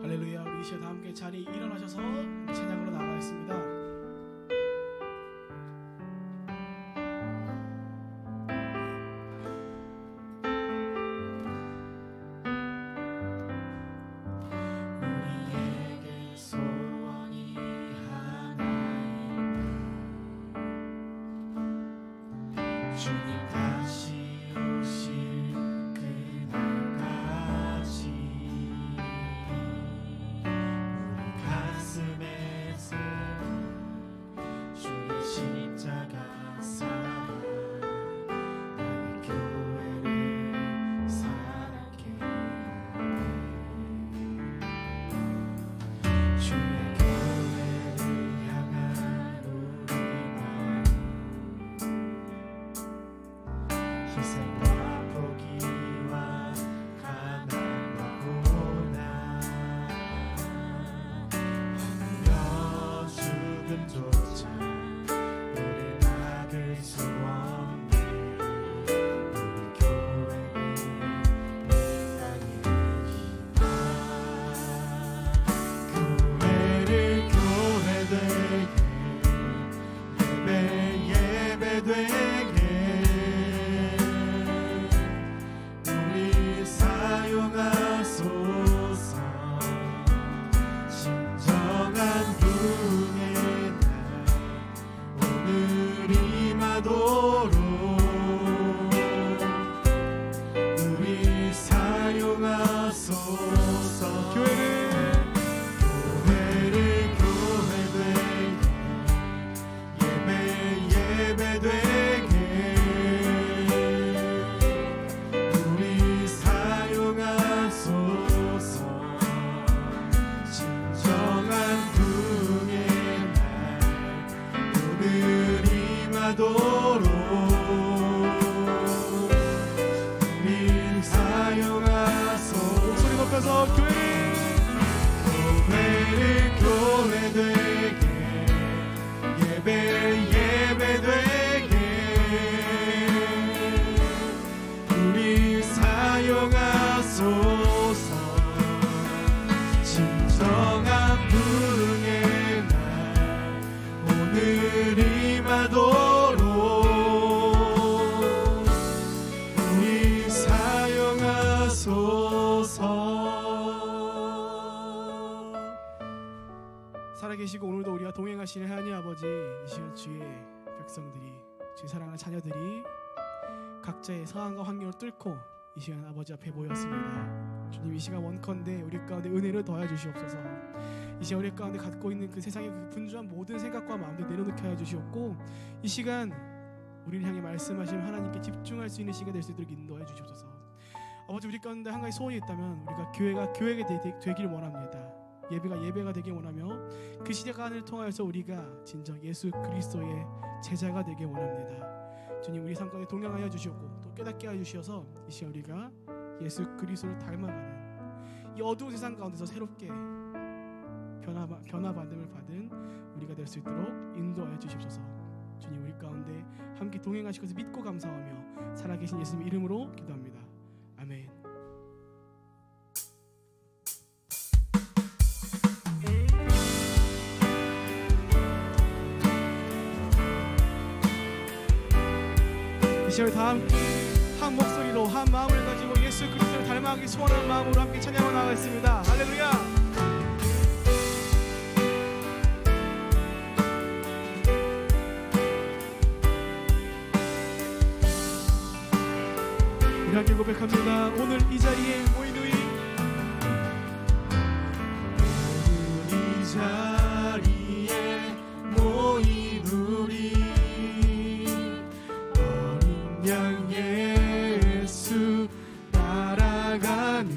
할렐루야. 우리 이 시간 다 함께 자리에 일어나셔서 찬양으로 나아가겠습니다. 우리에게 소원이 하나이니 주님 다시 오실 그날까지 우리 가슴에서 주의 십자가 사랑 나의 교회를 사랑해 주의 교회를 향한 우리 마음 희생과 포기와 가난과 고난 하며 죽음조차 우리 막을 수 없는 우리 교회를 교회를 교회되게 예배되게 우리 사용하소서 진정한 부흥의 날 오늘 임하도록 우리 사용하소서 교회를 예배되게 우리 사용하소서 진정한 부흥의 날 오늘 임하도록 우리 사용하소서 소리 높여서 교회를 교회되게 예배되게 우리 사용하소서 진정한 부흥의 날 오늘 임하도록 우리 사용하소서. 살아계시고 오늘도 우리와 동행하시는 하나님 아버지, 이 시간 주의 백성들이, 주의 사랑하는 자녀들이 각자의 상황과 환경을 뚫고 이 시간 아버지 앞에 모였습니다. 주님, 이 시간 원컨대 우리 가운데 은혜를 더해 주시옵소서. 이 시간 우리 가운데 갖고 있는 그 세상의 그 분주한 모든 생각과 마음들 내려놓게 하여 주시옵고, 이 시간 우리를 향해 말씀하신 하나님께 집중할 수 있는 시간 될 수 있도록 인도해 주시옵소서. 아버지, 우리 가운데 한 가지 소원이 있다면 우리가 교회가 되기를 원합니다. 예배가 되길 원하며 그 시간을 통하여서 우리가 진정 예수 그리스도의 제자가 되길 원합니다. 주님, 우리 삶 가운데 동행하여 주시옵고 또 깨닫게 하여 주시어서 이 시간 우리가 예수 그리스도를 닮아가는 이 어두운 세상 가운데서 새롭게 변화받음을 받은 우리가 될 수 있도록 인도하여 주시옵소서. 주님, 우리 가운데 함께 동행하실 것을 믿고 감사하며 살아계신 예수님 이름으로 기도합니다. 아멘. 이 시간 다 함께 한 목소리로 한 마음을 가지고 예수 그리스도를 닮아가기 소원하는 마음으로 함께 찬양하며 나가겠습니다. 할렐루야. 우리 함께 고백합니다. 오늘 이 자리에 모인 우리, 오늘 이 자리에 모인 우리 어린 양 예수 따라가는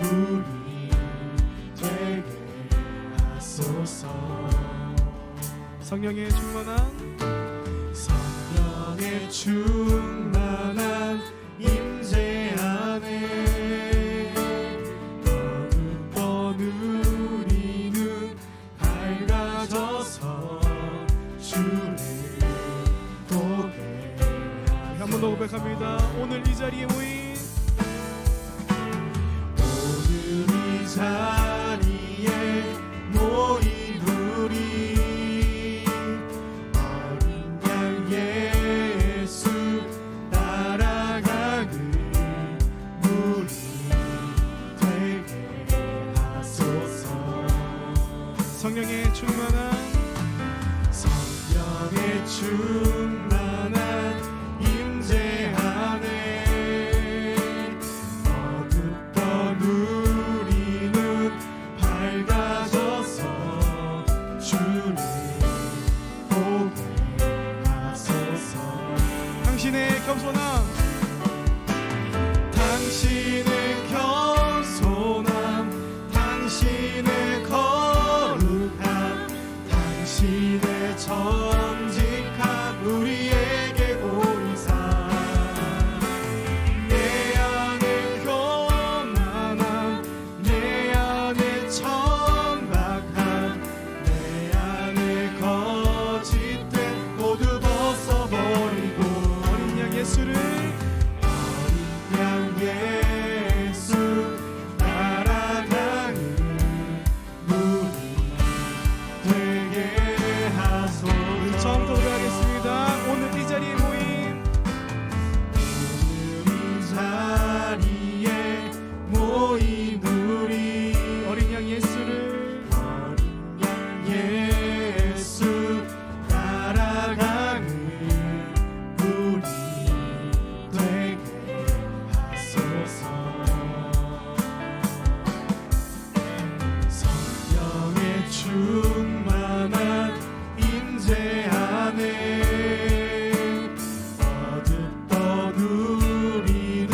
우리 되게 하소서. 성령의 충만한 임재 안에 어느덧 우리는 밝아져서 주를 보게 한 번 더 고백합니다. 오늘 이 자리에 모인 오늘 이 자리에 성령의 충만한 성령의 충만한 임재 안에 어둡던 우리 눈 밝아져서 주를 보게 하소서. 당신의 겸손함 당신의 겸손함 당신의 거룩함 당신의 정직함 우리에게 보이사 내 안에 교만함 내 안에 천박함 내 안에 거짓됨 모두 벗어버리고 어린 양 예수를 양 예수 따라가는 우리 되게 하소서. 처음부터 노래하겠습니다. 오늘 이 자리에 모인 오늘 이 자리에 모인 우리 어린 양 예수를 어린 양 예수 따라가는 우리 되게 하소서. 성령의 충만한 임재 안에 어둡던 우리는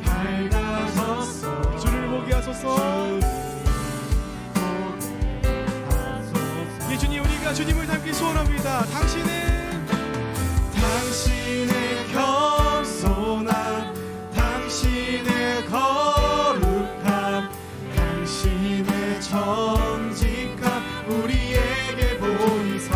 밝아졌어. 주를 보게 하소서. 예수님 우리가 주님을 닮기 소원합니다. 당신의 겸손함 당신의 거룩함 당신의 정직함 우리에게 보이사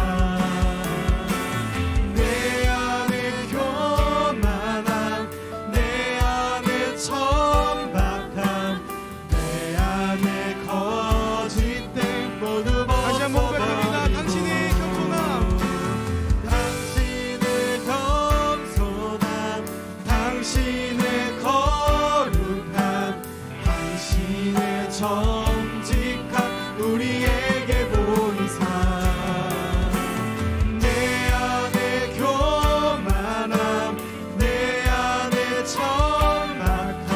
내 안에 교만함 내 안에 천박함 내 안에 거짓됨 모두 다시 한번 고백합니다. 당신의 겸손함 당신의 겸손함 당신의 거룩함 당신의 정직함 우리에게 보이사 내 안에 교만함 내 안에 천박함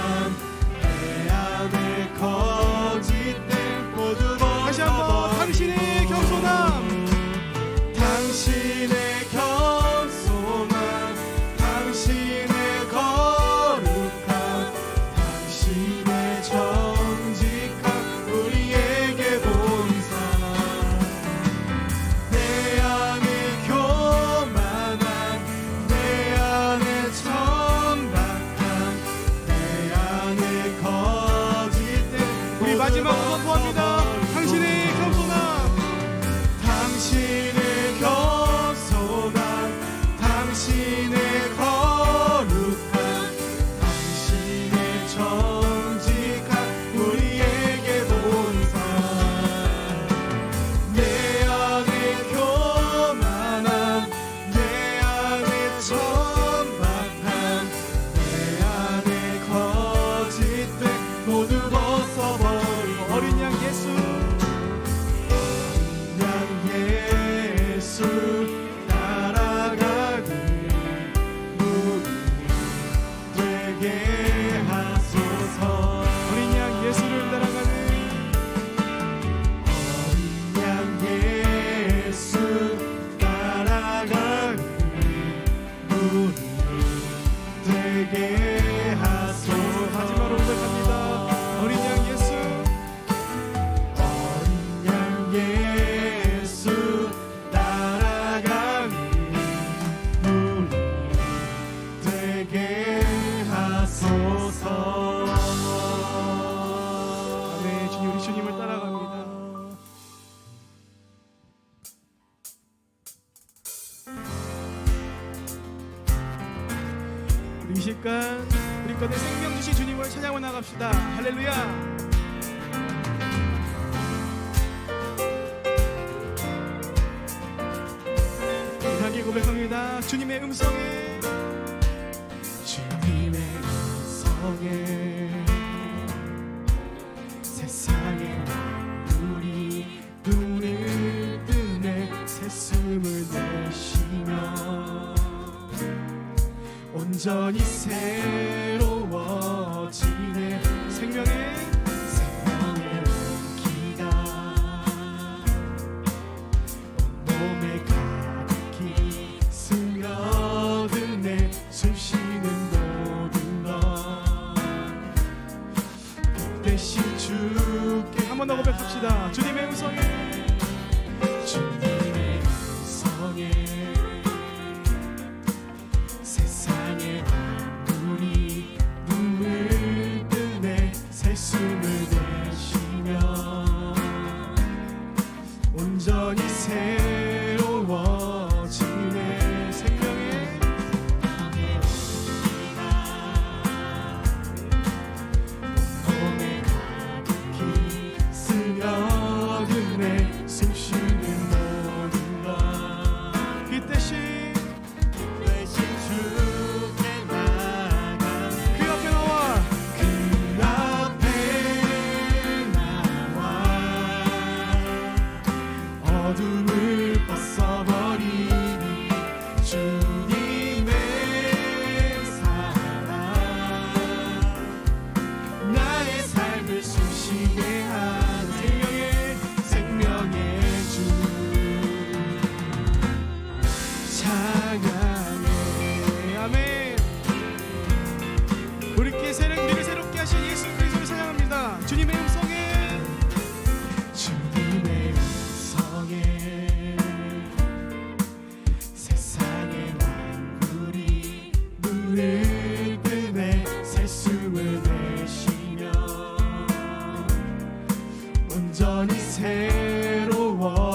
내 안에 거짓됨 모두 다시 한번 당신의 겸손함 당신의 겸손함 당신의 거룩함 당신의 정직함 우리에게 보이사 내 안에 교만함 내 안에 천박함 내 안에 거짓됨 우리 마지막으로 선포합니다. 당신의 겸손함 당신의 겸손함 당신의 거룩함 당신의 정직함 우리에게 보이사 내 안에 교만함 내 안에 천박함 내 안에 거짓됨 모두 벗어버리고 어린 양 예수 양 예수 따라가는 우리 되게 하소서. 어린 양 예수를 따라가는 어린 양 예수 따라가는 우리 되게 하소서. 마지막으로 고백합니다. 어린 양 예수 어린 양 예수 따라가는 우리 되게 하소서. 네, 주님 우리 주님을 따라갑니다. 우리 이 시간 우리 건에 생명 주신 주님을 찬양하고 나갑시다. 할렐루야. 함께 고백합니다. 주님의 음성에 주님의 음성에 세상의 우리 눈을 온전히 새로워지네. 생명의 기가 온몸에 가득히 스며드네. 숨쉬는 모든 것 대신 주께 한 번 더 고백합시다. 주님의 음성에 주님의 음성에 세상의 만물이 눈을 뜨네. 새 숨을 내쉬며 온전히 새로워지네. 생명의 몸에 가득히 스며드네. 숨쉬는 모든 것 그 대신 대신 주께 나가네. 그 앞에 나와 그 앞에 나와 어둠을 벗어버리니 주님의 사랑 나의 삶을 숨쉬게 하네. 생명의 주 찬양해. 아멘. 우리를 새롭게 하신 예수 그리스도를 찬양합니다. 주님의 음성에 주님의 음성에 세상의 만물이 눈을 뜨네. 새 숨을 내쉬며 온전히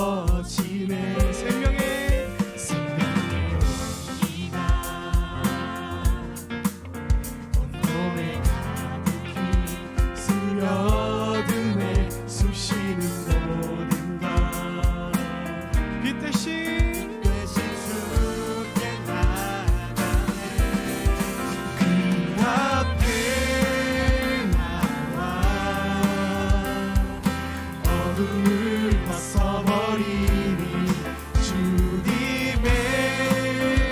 새로워지네. 생명의 온기가 온몸에 가득히 스며드네. 숨쉬는 모든 것 빛 대신 대신 주께 나가네. 그 앞에 나와 어둠을 벗어버리니 주님의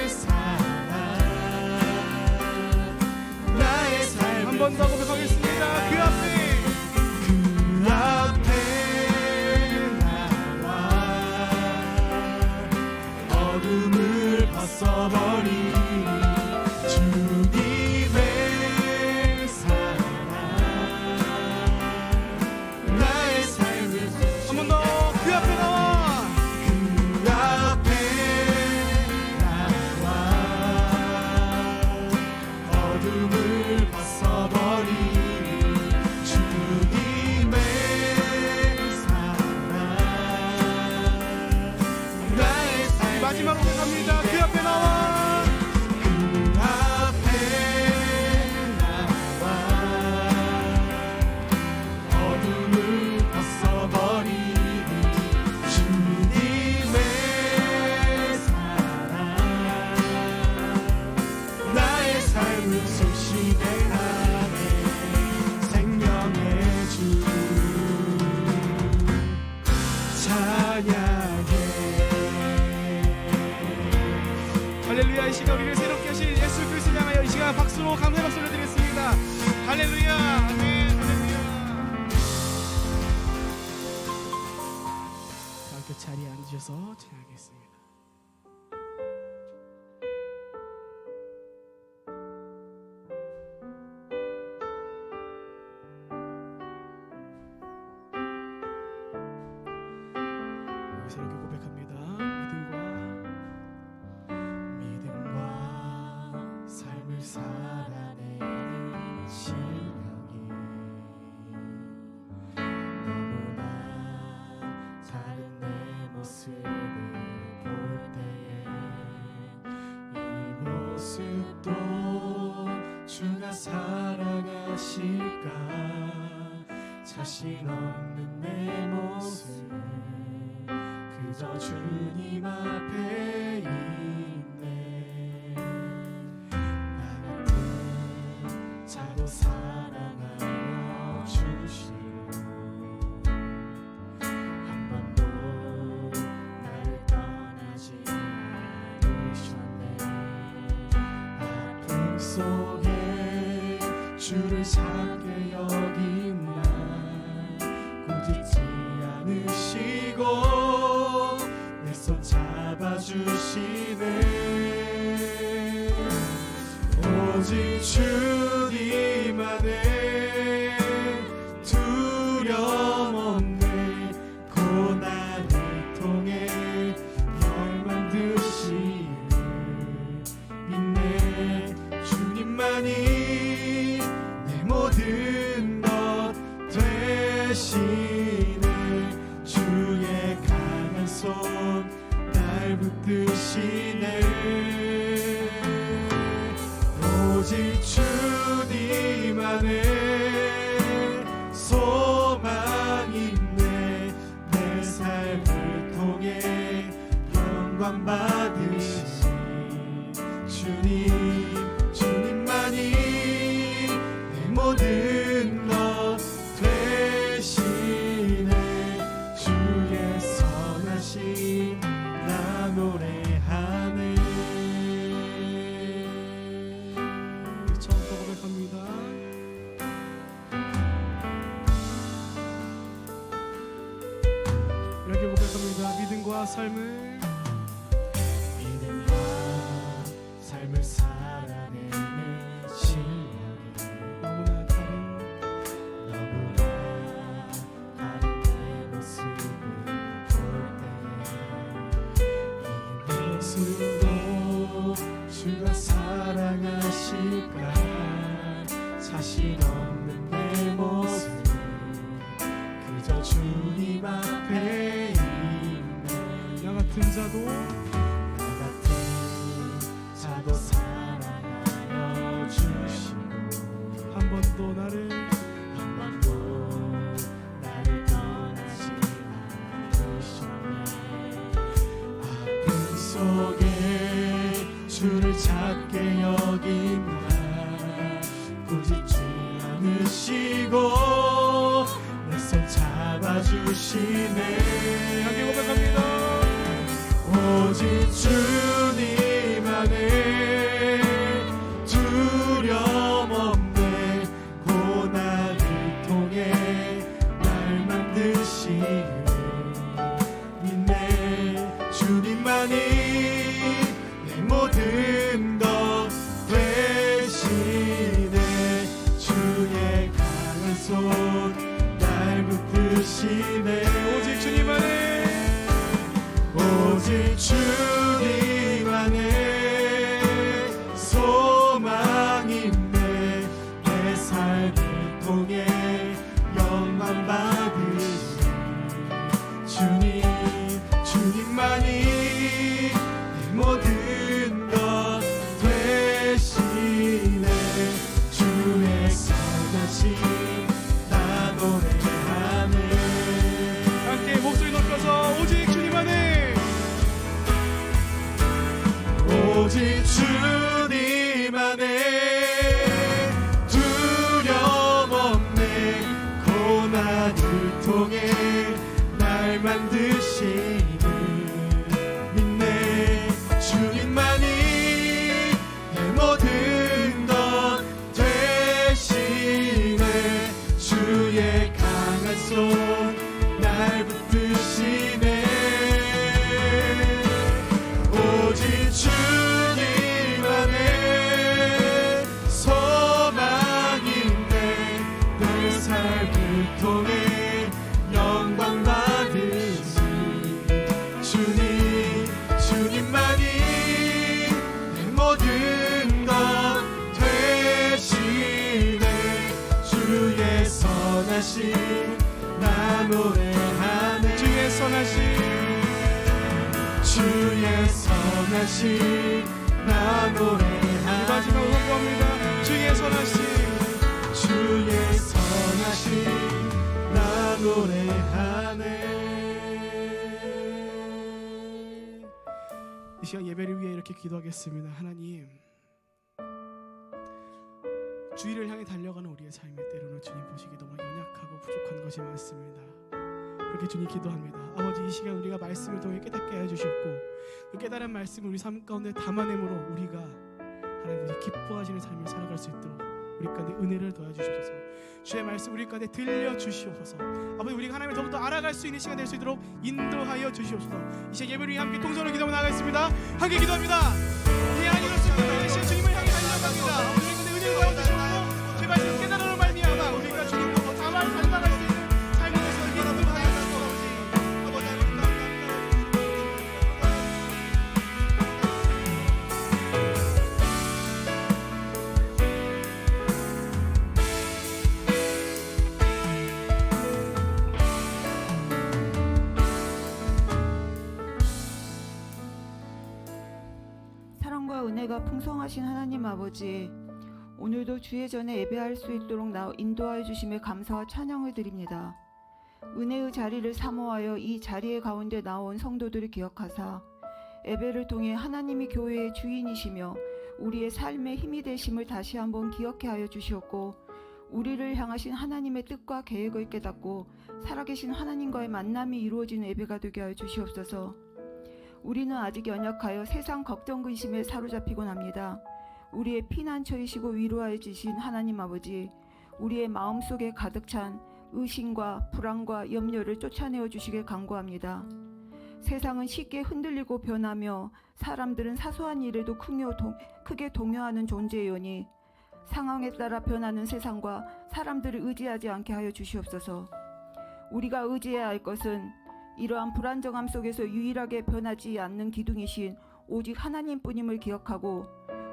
사랑 나의 삶을 한 번 더 고백하겠습니다. 그 앞에 그 앞에 나와 어둠을 벗어버리니 주님의 사랑 나의 삶을 한 번 더 그 앞에 나와 그 앞에 나와 어둠을 벗어버리니 주님의 사랑 나의 삶을 마지막으로 고백합니다. 그 앞에 나와 그 앞에 나와 어둠을 벗어버리니 주님의 사랑 나의 삶을 숨쉬게 하네. 생명의 주 찬양해. 할렐루야. 이 시간 우리를 새롭게 하신 예수 그리스도를 향하여 이 시간 박수로 감사의 박수를 드리겠습니다. 할렐루야. 아멘. 할렐루야. 함께 자리에 앉으셔서 찬양하겠습니다. 새롭게 고백합니다. 믿음과 삶을 살아내는 실력이 너무나 다른 내 모습을 볼 때에 이 모습도 주가 사랑하실까. 자신 없는 내 모습 그저 주님 앞에 있네. 나 같은 자도 사랑하여 주시고 한 번도 나를 떠나지 않으셨네. 아픔 속 주를 작게 여긴 날 꾸짖지 않으시고 내 손 잡아주시네. 오직 주님 안에 두려움 없네. 고난을 통해 열만드시는 믿네. 주님만이 내 모든 것 되시네. 주의 강한 손 날 붙드시네. 오직 주님 안에 소망 있네. 내 삶을 통해 영광 받으신 주님, 주님만이 내 모든 것 되시네. 주의 선하신 나 노래하네. 처음부터 고백합니다. 이렇게 고백합니다. 믿음과 삶을 믿음과 삶을 살아내는 실력이 너무나 다른 너무나 다른 내 모습을 볼 때 이 모습도 주가 사랑하실까. 자신 없는 내 모습 그저 주님 앞에 있네. 나 같은 자도 나 같은 자도 사랑하여 주시고 한 번도 나를 한 번도 나를 떠나지 않으셨네. 아픔 속에 주를 작게 여긴 날 꾸짖지 않으시고 내 손 잡아주시네. 함께 고백합니다. 오직 주님 안에 두려움 없네. 고난을 통해 날 만드시네. 믿네. 주님만이 내 모든 것 되시네. 주의 강한 손 날 붙드시네. 오직 주님 안에 오직 주님 안에 소망 있네. 내 삶을 통해 영광 받으신 주님, 주님만이 내 모든 것 되시네. 주의 선하신 나 노래하네. 함께 목소리 높여서 오직 주님 안에 오직 주님 안에 두려움 없네. 고난을 통해 날 만드시는 믿네. 주님만이 내 모든 것 되시네. 주의 강한 손 날 붙드시네. 오직 주님 안에 소망 있네. 내 삶을 통해 영광 받으신 주님, 주님만이 내 모든 것 되시네. 주의 선하신 나 노래하네. 주의 선하신 주의 선하신 나 노래하네. 마지막으로 선포합니다. 주의 선하신 주의 선하신 나 노래하네. 이 시간 예배를 위해 이렇게 기도하겠습니다. 하나님, 주의를 향해 달려가는 우리의 삶에 때로는 주님 보시기에 너무 연약하고 부족한 것이 많습니다. 그렇게 주님 기도합니다. 아버지, 이 시간 우리가 말씀을 통해 깨닫게 해주셨고 그 깨달은 말씀을 우리 삶 가운데 담아내므로 우리가 하나님 기뻐하시는 삶을 살아갈 수 있도록 우리 가운데 은혜를 더해 주시옵소서. 주의 말씀 우리 가운데 들려 주시옵소서. 아버지, 우리가 하나님을 더욱더 알아갈 수 있는 시간 될 수 있도록 인도하여 주시옵소서. 이 시간 예배를 위해 함께 동서로 기도하며 나가겠습니다. 함께 기도합니다. 이 하나님을 이 시간 주님을 향해 달려갑니다. 아버지, 우리 가운데 은혜를 더해 주시옵소서. 주의 말씀 깨달음을 말미암아 우리가 주님과 더 잘 달려나갈 수 있는 삶을 위해서 인도하여 주시옵소서. 사랑과 은혜가 풍성하신 하나님 아버지, 오늘도 주의 전에 예배할 수 있도록 인도하여 주심에 감사와 찬양을 드립니다. 은혜의 자리를 사모하여 이 자리의 가운데 나온 성도들을 기억하사 예배를 통해 하나님이 교회의 주인이시며 우리의 삶의 힘이 되심을 다시 한번 기억해 하여 주시옵고, 우리를 향하신 하나님의 뜻과 계획을 깨닫고 살아계신 하나님과의 만남이 이루어지는 예배가 되게 하여 주시옵소서. 우리는 아직 연약하여 세상 걱정 근심에 사로잡히곤 합니다. 우리의 피난처이시고 위로하여 주신 하나님 아버지, 우리의 마음속에 가득 찬 의심과 불안과 염려를 쫓아내어 주시길 간구합니다. 세상은 쉽게 흔들리고 변하며 사람들은 사소한 일에도 크게 동요하는 존재이오니 상황에 따라 변하는 세상과 사람들을 의지하지 않게 하여 주시옵소서. 우리가 의지해야 할 것은 이러한 불안정함 속에서 유일하게 변하지 않는 기둥이신 오직 하나님뿐임을 기억하고,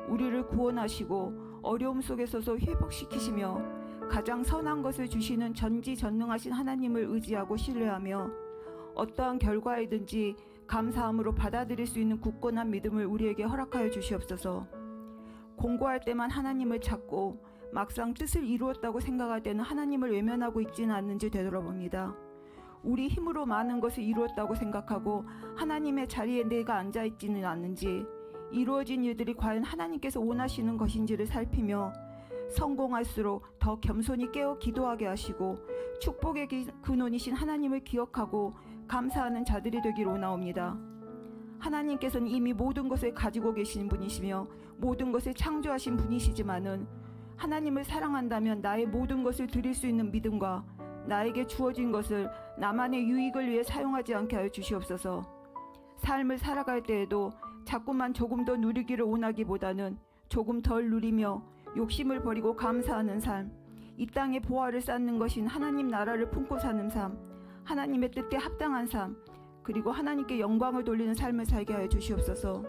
우리를 구원하시고 어려움 속에서도 회복시키시며 가장 선한 것을 주시는 전지전능하신 하나님을 의지하고 신뢰하며 어떠한 결과이든지 감사함으로 받아들일 수 있는 굳건한 믿음을 우리에게 허락하여 주시옵소서. 공고할 때만 하나님을 찾고 막상 뜻을 이루었다고 생각할 때는 하나님을 외면하고 있지는 않는지 되돌아봅니다. 우리 힘으로 많은 것을 이루었다고 생각하고 하나님의 자리에 내가 앉아있지는 않는지, 이루어진 일들이 과연 하나님께서 원하시는 것인지를 살피며 성공할수록 더 겸손히 깨어 기도하게 하시고 축복의 근원이신 하나님을 기억하고 감사하는 자들이 되기를 원하옵니다. 하나님께서는 이미 모든 것을 가지고 계신 분이시며 모든 것을 창조하신 분이시지만은 하나님을 사랑한다면 나의 모든 것을 드릴 수 있는 믿음과 나에게 주어진 것을 나만의 유익을 위해 사용하지 않게 하여 주시옵소서. 삶을 살아갈 때에도 자꾸만 조금 더 누리기를 원하기보다는 조금 덜 누리며 욕심을 버리고 감사하는 삶, 이 땅에 보화를 쌓는 것인 하나님 나라를 품고 사는 삶, 하나님의 뜻에 합당한 삶, 그리고 하나님께 영광을 돌리는 삶을 살게 하여 주시옵소서.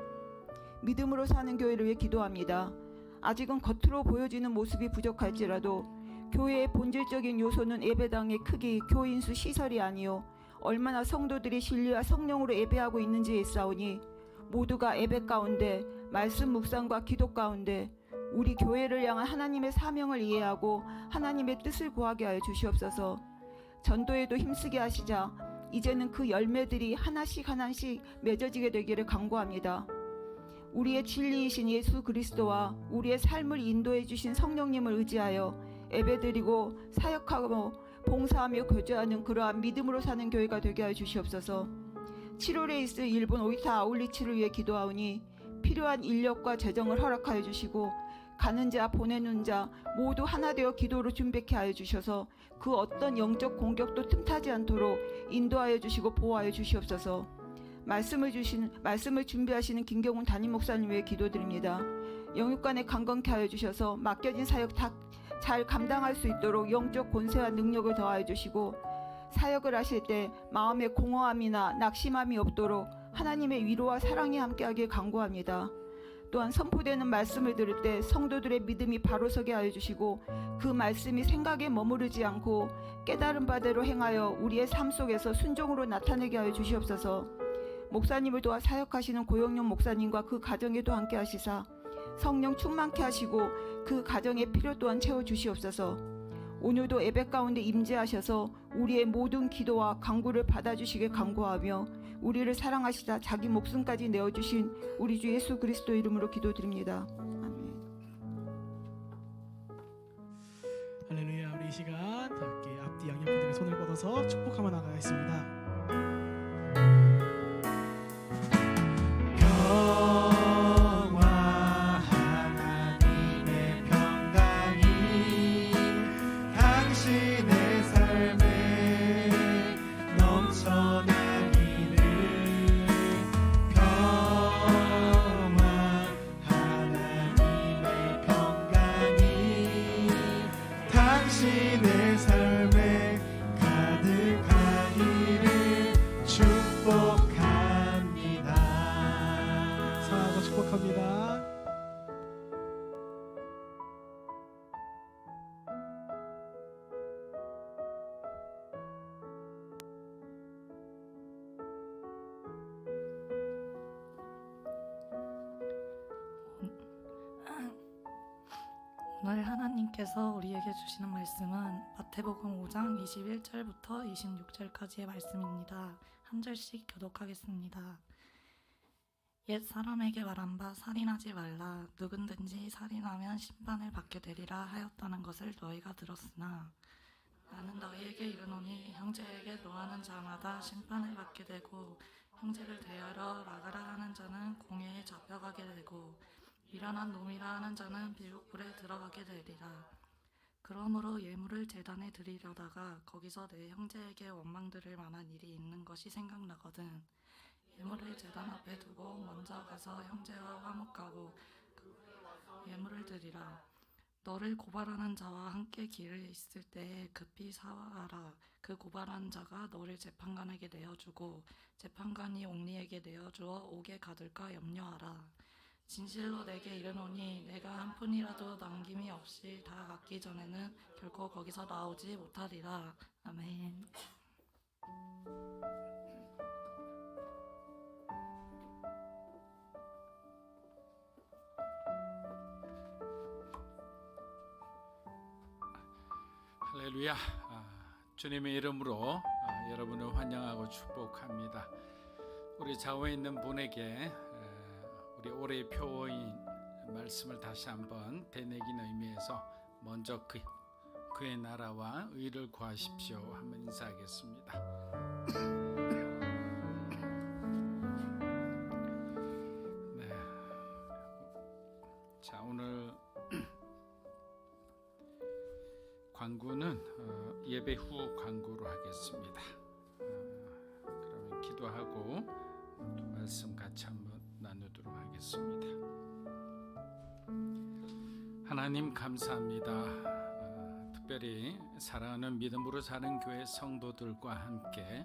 믿음으로 사는 교회를 위해 기도합니다. 아직은 겉으로 보여지는 모습이 부족할지라도 교회의 본질적인 요소는 예배당의 크기, 교인수, 시설이 아니요 얼마나 성도들이 진리와 성령으로 예배하고 있는지에 있사오니, 모두가 예배 가운데 말씀 묵상과 기도 가운데 우리 교회를 향한 하나님의 사명을 이해하고 하나님의 뜻을 구하게 하여 주시옵소서. 전도에도 힘쓰게 하시자 이제는 그 열매들이 하나씩 맺어지게 되기를 간구합니다. 우리의 진리이신 예수 그리스도와 우리의 삶을 인도해 주신 성령님을 의지하여 예배드리고 사역하고 봉사하며 교제하는 그러한 믿음으로 사는 교회가 되게 하여 주시옵소서. 7월에 있을 일본 오이타 아울리치를 위해 기도하오니 필요한 인력과 재정을 허락하여 주시고 가는 자 보내는 자 모두 하나 되어 기도로 준비케 하여 주셔서 그 어떤 영적 공격도 틈타지 않도록 인도하여 주시고 보호하여 주시옵소서. 말씀을 준비하시는 김경훈 담임 목사님 위해 기도드립니다. 영육간에 강건케 하여 주셔서 맡겨진 사역 잘 감당할 수 있도록 영적 권세와 능력을 더하여 주시고, 사역을 하실 때 마음의 공허함이나 낙심함이 없도록 하나님의 위로와 사랑이 함께하길 간구합니다. 또한 선포되는 말씀을 들을 때 성도들의 믿음이 바로 서게 하여 주시고 그 말씀이 생각에 머무르지 않고 깨달은 바대로 행하여 우리의 삶 속에서 순종으로 나타내게 하여 주시옵소서. 목사님을 도와 사역하시는 고영룡 목사님과 그 가정에도 함께 하시사 성령 충만케 하시고 그 가정의 필요 또한 채워주시옵소서. 오늘도 예배 가운데 임재하셔서 우리의 모든 기도와 간구를 받아주시길 간구하며 우리를 사랑하시다 자기 목숨까지 내어주신 우리 주 예수 그리스도 이름으로 기도드립니다. 아멘. 할렐루야. 우리 이 시간 다 함께 앞뒤 양옆분들의 손을 뻗어서 축복하며 나가겠습니다. 평화 하나님의 평강이 오늘 하나님께서 우리에게 주시는 말씀은 마태복음 5장 21절부터 26절까지의 말씀입니다. 한 절씩 교독하겠습니다. 옛 사람에게 말한 바 살인하지 말라. 누구든지 살인하면 심판을 받게 되리라 하였다는 것을 너희가 들었으나 나는 너희에게 이르노니 형제에게 노하는 자마다 심판을 받게 되고 형제를 대하러 나가라 하는 자는 공회에 잡혀가게 되고 미련한 놈이라 하는 자는 비옥불에 들어가게 되리라. 그러므로 예물을 제단에 드리려다가 거기서 내 형제에게 원망 들을 만한 일이 있는 것이 생각나거든. 예물을 제단 앞에 두고 먼저 가서 형제와 화목하고 예물을 드리라. 너를 고발하는 자와 함께 길에 있을 때에 급히 사와하라. 그 고발한 자가 너를 재판관에게 내어주고 재판관이 옥리에게 내어주어 옥에 가둘까 염려하라. 진실로 내게 이르노니 내가 한 푼이라도 남김이 없이 다 갚기 전에는 결코 거기서 나오지 못하리라. 아멘. 할렐루야. 주님의 이름으로 여러분을 환영하고 축복합니다. 우리 좌우에 있는 분에게 우리 올해의 표어인 말씀을 다시 한번 되새긴 의미에서 먼저 그의 나라와 의를 구하십시오 한번 인사하겠습니다. 네. 자, 오늘 광고는 예배 후 광고로 하겠습니다. 그러면 기도하고 또 말씀 같이 한번 나누도록 하겠습니다. 하나님 감사합니다. 특별히 사랑하는 믿음으로 사는 교회 성도들과 함께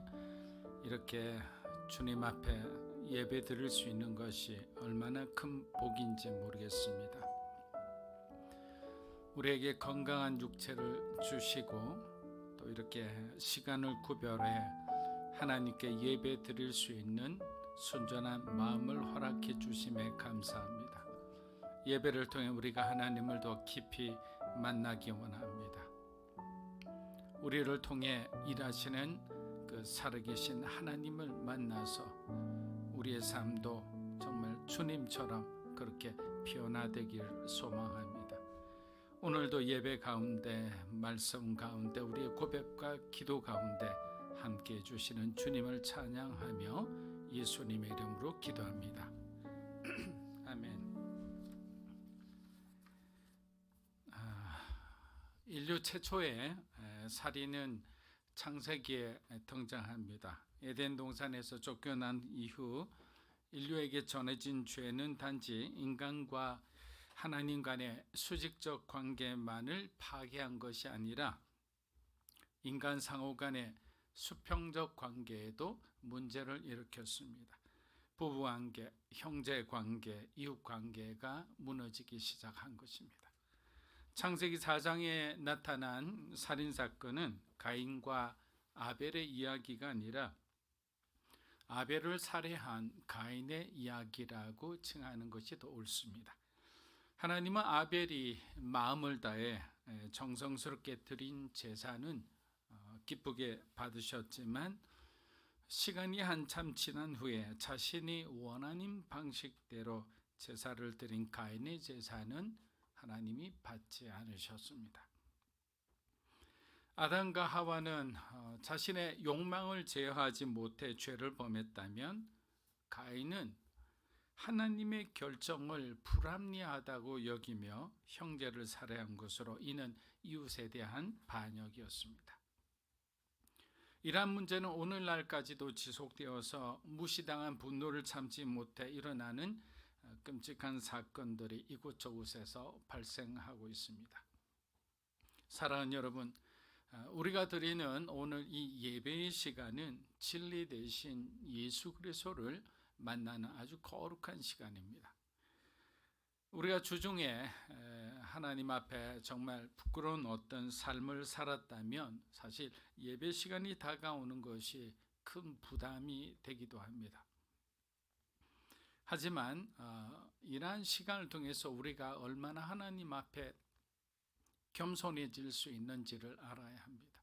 이렇게 주님 앞에 예배 드릴 수 있는 것이 얼마나 큰 복인지 모르겠습니다. 우리에게 건강한 육체를 주시고 또 이렇게 시간을 구별해 하나님께 예배 드릴 수 있는 순전한 마음을 허락해 주심에 감사합니다. 예배를 통해 우리가 하나님을 더 깊이 만나기 원합니다. 우리를 통해 일하시는 그 살아계신 하나님을 만나서 우리의 삶도 정말 주님처럼 그렇게 변화되기를 소망합니다. 오늘도 예배 가운데 말씀 가운데 우리의 고백과 기도 가운데 함께 해주시는 주님을 찬양하며 예수님의 이름으로 기도합니다. 아멘. 인류 최초의 살인은 창세기에 등장합니다. 에덴 동산에서 쫓겨난 이후 인류에게 전해진 죄는 단지 인간과 하나님 간의 수직적 관계만을 파괴한 것이 아니라 인간 상호 간의 수평적 관계에도 문제를 일으켰습니다. 부부관계, 형제관계, 이웃관계가 무너지기 시작한 것입니다. 창세기 4장에 나타난 살인사건은 가인과 아벨의 이야기가 아니라 아벨을 살해한 가인의 이야기라고 칭하는 것이 더 옳습니다. 하나님은 아벨이 마음을 다해 정성스럽게 드린 제사는 기쁘게 받으셨지만 시간이 한참 지난 후에 자신이 원하는 방식대로 제사를 드린 가인의 제사는 하나님이 받지 않으셨습니다. 아담과 하와는 자신의 욕망을 제어하지 못해 죄를 범했다면 가인은 하나님의 결정을 불합리하다고 여기며 형제를 살해한 것으로 이는 이웃에 대한 반역이었습니다. 이러한 문제는 오늘날까지도 지속되어서 무시당한 분노를 참지 못해 일어나는 끔찍한 사건들이 이곳저곳에서 발생하고 있습니다. 사랑하는 여러분, 우리가 드리는 오늘 이 예배의 시간은 진리 대신 예수 그리스도를 만나는 아주 거룩한 시간입니다. 우리가 주중에 하나님 앞에 정말 부끄러운 어떤 삶을 살았다면 사실 예배 시간이 다가오는 것이 큰 부담이 되기도 합니다. 하지만 이러한 시간을 통해서 우리가 얼마나 하나님 앞에 겸손해질 수 있는지를 알아야 합니다.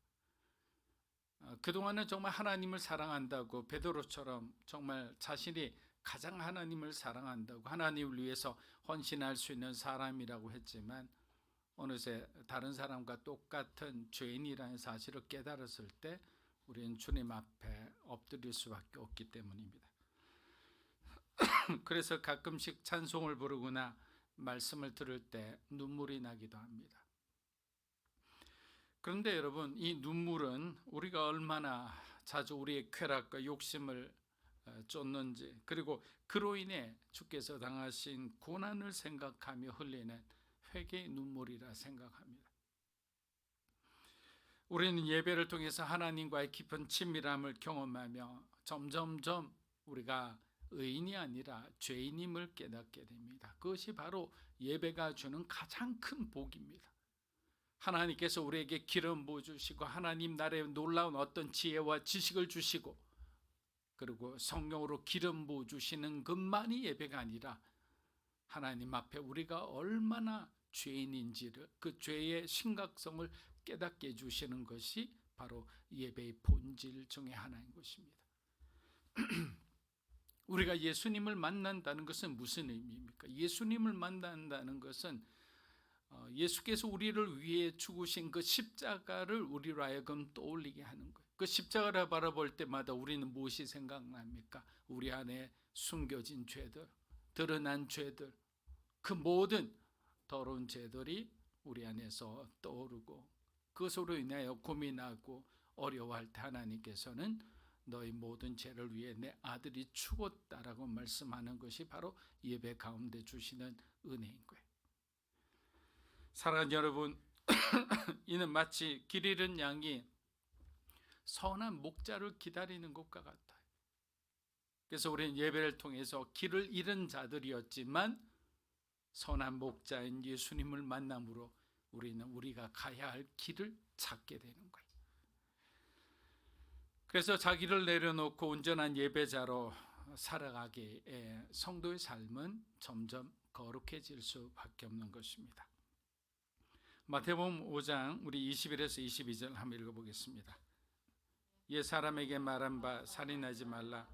그동안은 정말 하나님을 사랑한다고 베드로처럼 정말 자신이 가장 하나님을 사랑한다고 하나님을 위해서 헌신할 수 있는 사람이라고 했지만 어느새 다른 사람과 똑같은 죄인이라는 사실을 깨달았을 때 우리는 주님 앞에 엎드릴 수밖에 없기 때문입니다. 그래서 가끔씩 찬송을 부르거나 말씀을 들을 때 눈물이 나기도 합니다. 그런데 여러분, 이 눈물은 우리가 얼마나 자주 우리의 쾌락과 욕심을 쫓는지, 그리고 그로 인해 주께서 당하신 고난을 생각하며 흘리는 회개의 눈물이라 생각합니다. 우리는 예배를 통해서 하나님과의 깊은 친밀함을 경험하며 점점점 우리가 의인이 아니라 죄인임을 깨닫게 됩니다. 그것이 바로 예배가 주는 가장 큰 복입니다. 하나님께서 우리에게 기름 부어주시고 하나님 나라의 놀라운 어떤 지혜와 지식을 주시고 그리고 성령으로 기름 부어주시는 것만이 예배가 아니라 하나님 앞에 우리가 얼마나 죄인인지를, 그 죄의 심각성을 깨닫게 해주시는 것이 바로 예배의 본질 중에 하나인 것입니다. 우리가 예수님을 만난다는 것은 무슨 의미입니까? 예수님을 만난다는 것은 예수께서 우리를 위해 죽으신 그 십자가를 우리로 하여금 떠올리게 하는 거예요. 그 십자가를 바라볼 때마다 우리는 무엇이 생각납니까? 우리 안에 숨겨진 죄들, 드러난 죄들, 그 모든 더러운 죄들이 우리 안에서 떠오르고 그것으로 인하여 고민하고 어려워할 때 하나님께서는 너희 모든 죄를 위해 내 아들이 죽었다라고 말씀하는 것이 바로 예배 가운데 주시는 은혜인 거예요. 사랑하는 여러분, 이는 마치 길 잃은 양이 선한 목자를 기다리는 것과 같아요. 그래서 우리는 예배를 통해서 길을 잃은 자들이었지만 선한 목자인 예수님을 만남으로 우리는 우리가 가야 할 길을 찾게 되는 거예요. 그래서 자기를 내려놓고 온전한 예배자로 살아가기에 성도의 삶은 점점 거룩해질 수밖에 없는 것입니다. 마태복음 5장 우리 21에서 22절 한번 읽어보겠습니다. 옛 사람에게 말한 바 살인하지 말라.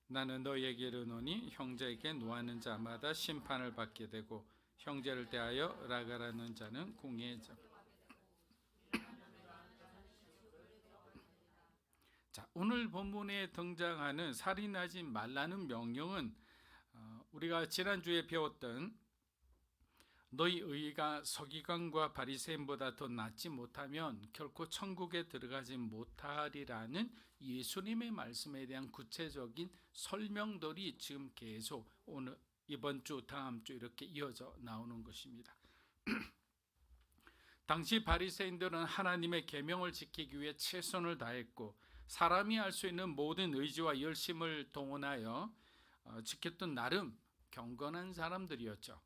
나는 너희에게 이르노니 형제에게 노하는 자마다 심판을 받게 되고 형제를 대하여 라가라는 자는 공의의 자. 자, 오늘 본문에 등장하는 살인하지 말라는 명령은 우리가 지난주에 배웠던 너희 의가 서기관과 바리새인보다 더 낫지 못하면 결코 천국에 들어가지 못하리라는 예수님의 말씀에 대한 구체적인 설명들이 지금 계속 오늘 이번 주 다음 주 이렇게 이어져 나오는 것입니다. 당시 바리새인들은 하나님의 계명을 지키기 위해 최선을 다했고 사람이 할 수 있는 모든 의지와 열심을 동원하여 지켰던 나름 경건한 사람들이었죠.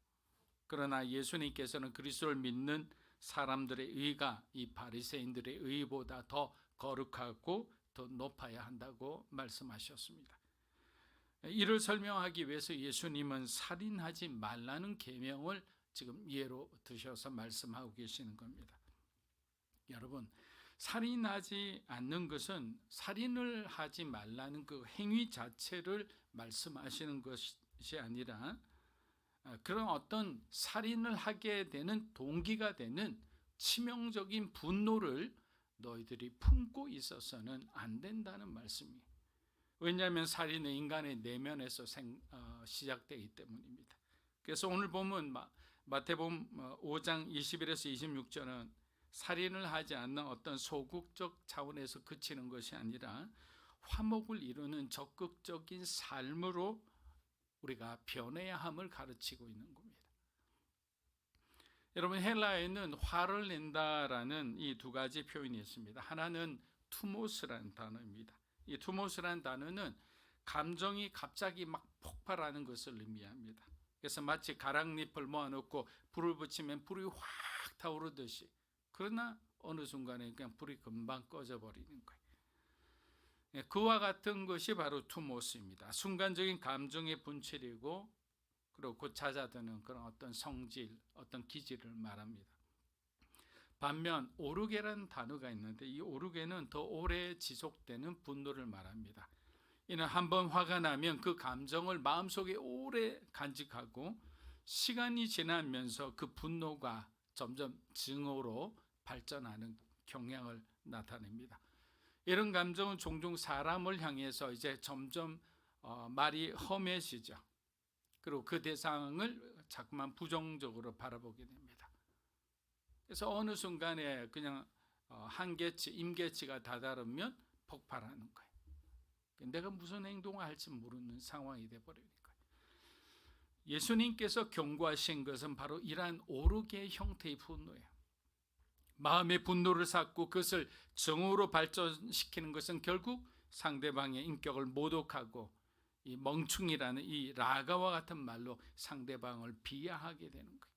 그러나 예수님께서는 그리스도를 믿는 사람들의 의가 이 바리새인들의 의보다 더 거룩하고 더 높아야 한다고 말씀하셨습니다. 이를 설명하기 위해서 예수님은 살인하지 말라는 계명을 지금 예로 드셔서 말씀하고 계시는 겁니다. 여러분, 살인하지 않는 것은 살인을 하지 말라는 그 행위 자체를 말씀하시는 것이 아니라 그런 어떤 살인을 하게 되는 동기가 되는 치명적인 분노를 너희들이 품고 있어서는 안 된다는 말씀이에요. 왜냐하면 살인은 인간의 내면에서 시작되기 때문입니다. 그래서 오늘 보면 마태복음 5장 21에서 26절은 살인을 하지 않는 어떤 소극적 차원에서 그치는 것이 아니라 화목을 이루는 적극적인 삶으로 우리가 변해야 함을 가르치고 있는 겁니다. 여러분, 헬라에는 화를 낸다라는 이 두 가지 표현이 있습니다. 하나는 투모스라는 단어입니다. 이 투모스라는 단어는 감정이 갑자기 막 폭발하는 것을 의미합니다. 그래서 마치 가랑잎을 모아놓고 불을 붙이면 불이 확 타오르듯이, 그러나 어느 순간에 그냥 불이 금방 꺼져버리는 거예요. 그와 같은 것이 바로 투모스입니다. 순간적인 감정의 분출이고 그리고 곧 잦아드는 그런 어떤 성질, 어떤 기질을 말합니다. 반면 오르게라는 단어가 있는데 이 오르게는 더 오래 지속되는 분노를 말합니다. 이는 한번 화가 나면 그 감정을 마음속에 오래 간직하고 시간이 지나면서 그 분노가 점점 증오로 발전하는 경향을 나타냅니다. 이런 감정은 종종 사람을 향해서 이제 점점 말이 험해지죠. 그리고 그 대상을 자꾸만 부정적으로 바라보게 됩니다. 그래서 어느 순간에 그냥 한계치, 임계치가 다다르면 폭발하는 거예요. 내가 무슨 행동을 할지 모르는 상황이 되어버리는 거예요. 예수님께서 경고하신 것은 바로 이러한 오르게의 형태의 분노예요. 마음의 분노를 샀고 그것을 정오로 발전시키는 것은 결국 상대방의 인격을 모독하고 이 멍충이라는 이 라가와 같은 말로 상대방을 비하하게 되는 거예요.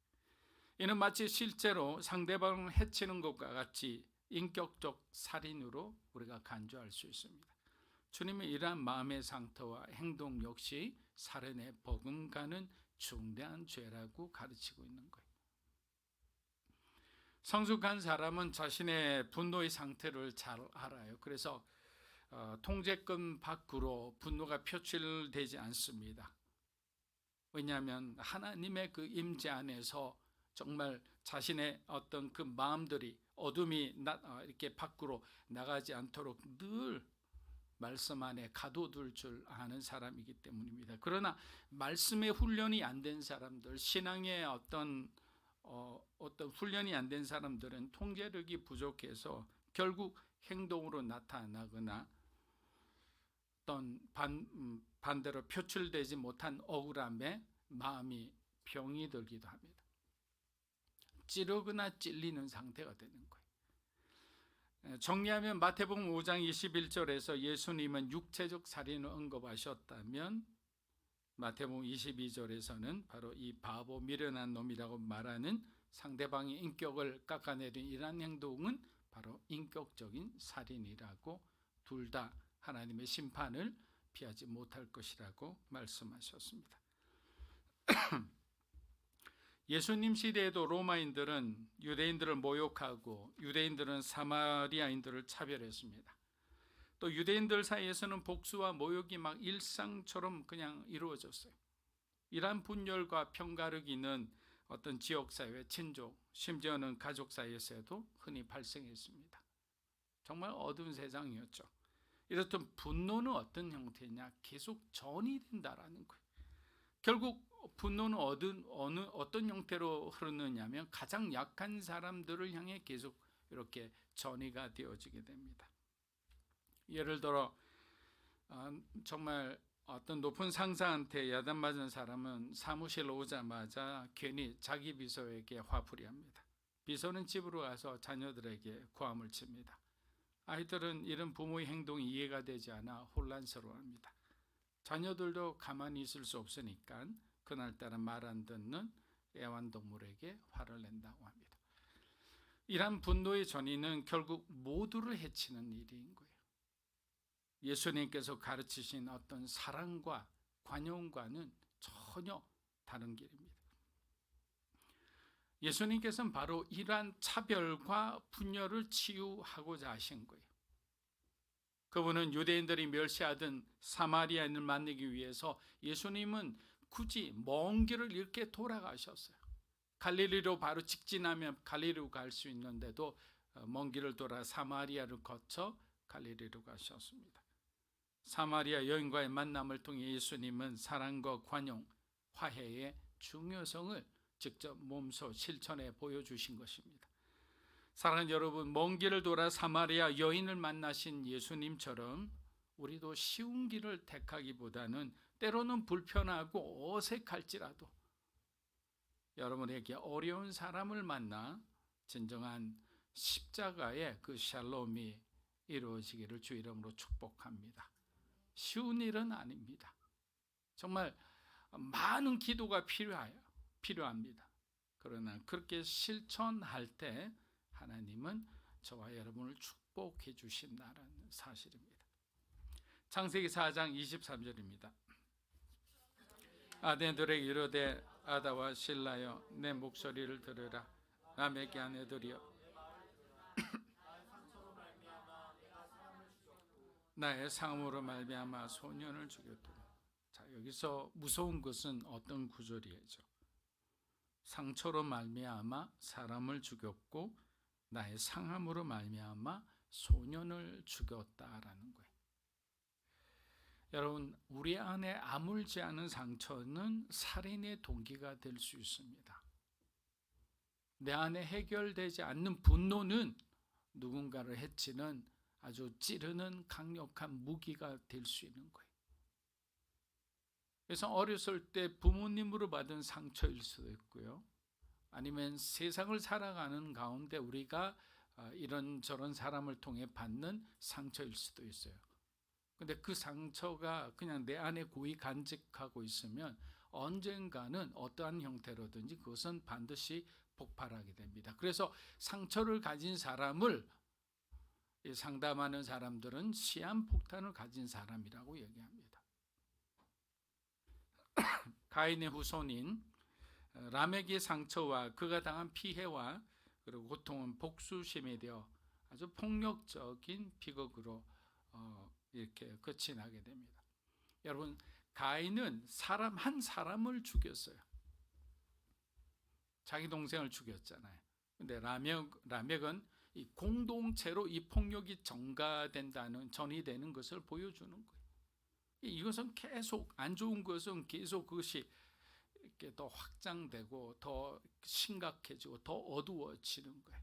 이는 마치 실제로 상대방을 해치는 것과 같이 인격적 살인으로 우리가 간주할 수 있습니다. 주님은 이러한 마음의 상태와 행동 역시 살인에 버금가는 중대한 죄라고 가르치고 있는 거예요. 성숙한 사람은 자신의 분노의 상태를 잘 알아요. 그래서 통제권 밖으로 분노가 표출되지 않습니다. 왜냐하면 하나님의 그 임재 안에서 정말 자신의 어떤 그 마음들이 어둠이 이렇게 밖으로 나가지 않도록 늘 말씀 안에 가둬둘 줄 아는 사람이기 때문입니다. 그러나 말씀의 훈련이 안 된 사람들, 신앙의 어떤 훈련이 안 된 사람들은 통제력이 부족해서 결국 행동으로 나타나거나 어떤 반대로 표출되지 못한 억울함에 마음이 병이 들기도 합니다. 찌르거나 찔리는 상태가 되는 거예요. 정리하면 마태복음 5장 21절에서 예수님은 육체적 살인을 언급하셨다면 마태복음 22절에서는 바로 이 바보 미련한 놈이라고 말하는 상대방의 인격을 깎아내린 이러한 행동은 바로 인격적인 살인이라고 둘 다 하나님의 심판을 피하지 못할 것이라고 말씀하셨습니다. 예수님 시대에도 로마인들은 유대인들을 모욕하고 유대인들은 사마리아인들을 차별했습니다. 또 유대인들 사이에서는 복수와 모욕이 막 일상처럼 그냥 이루어졌어요. 이러한 분열과 편가르기는 어떤 지역사회, 친족, 심지어는 가족 사이에서도 흔히 발생했습니다. 정말 어두운 세상이었죠. 이렇듯 분노는 어떤 형태냐? 계속 전이 된다라는 거예요. 결국 분노는 어떤 형태로 흐르느냐면 가장 약한 사람들을 향해 계속 이렇게 전이가 되어지게 됩니다. 예를 들어 정말 어떤 높은 상사한테 야단맞은 사람은 사무실 오자마자 괜히 자기 비서에게 화풀이합니다. 비서는 집으로 가서 자녀들에게 고함을 칩니다. 아이들은 이런 부모의 행동이 이해가 되지 않아 혼란스러워합니다. 자녀들도 가만히 있을 수 없으니까 그날따라 말 안 듣는 애완동물에게 화를 낸다고 합니다. 이러한 분노의 전이는 결국 모두를 해치는 일인 거예요. 예수님께서 가르치신 어떤 사랑과 관용과는 전혀 다른 길입니다. 예수님께서는 바로 이러한 차별과 분열을 치유하고자 하신 거예요. 그분은 유대인들이 멸시하던 사마리아인을 만나기 위해서 예수님은 굳이 먼 길을 이렇게 돌아가셨어요. 갈릴리로 바로 직진하면 갈릴리로 갈 수 있는데도 먼 길을 돌아 사마리아를 거쳐 갈릴리로 가셨습니다. 사마리아 여인과의 만남을 통해 예수님은 사랑과 관용, 화해의 중요성을 직접 몸소 실천해 보여주신 것입니다. 사랑하는 여러분, 먼 길을 돌아 사마리아 여인을 만나신 예수님처럼 우리도 쉬운 길을 택하기보다는 때로는 불편하고 어색할지라도 여러분에게 어려운 사람을 만나 진정한 십자가의 그 샬롬이 이루어지기를 주 이름으로 축복합니다. 쉬운 일은 아닙니다. 정말 많은 기도가 필요합니다. 그러나 그렇게 실천할 때 하나님은 저와 여러분을 축복해 주신다는 사실입니다. 창세기 4장 23절입니다. 아내들에게 이르되 아다와 실라여 내 목소리를 들으라. 라멕의 아내들이여 나의 상함으로 말미암아 소년을 죽였도다. 자, 여기서 무서운 것은 어떤 구절이죠? 상처로 말미암아 사람을 죽였고 나의 상함으로 말미암아 소년을 죽였다라는 거예요. 여러분, 우리 안에 아물지 않은 상처는 살인의 동기가 될 수 있습니다. 내 안에 해결되지 않는 분노는 누군가를 해치는 아주 찌르는 강력한 무기가 될 수 있는 거예요. 그래서 어렸을 때 부모님으로 받은 상처일 수도 있고요. 아니면 세상을 살아가는 가운데 우리가 이런저런 사람을 통해 받는 상처일 수도 있어요. 근데 그 상처가 그냥 내 안에 고이 간직하고 있으면 언젠가는 어떠한 형태로든지 그것은 반드시 폭발하게 됩니다. 그래서 상처를 가진 사람을 상담하는 사람들은 시한폭탄을 가진 사람이라고 얘기합니다. 가인의 후손인 라멕의 상처와 그가 당한 피해와 그리고 고통은 복수심에 되어 아주 폭력적인 비극으로 이렇게 끝이 나게 됩니다. 여러분, 가인은 사람 한 사람을 죽였어요. 자기 동생을 죽였잖아요. 근데 라멕은 이 공동체로 이 폭력이 전이되는 것을 보여주는 거예요. 이것은 계속 안 좋은 것은 계속 그것이 이렇게 더 확장되고 더 심각해지고 더 어두워지는 거예요.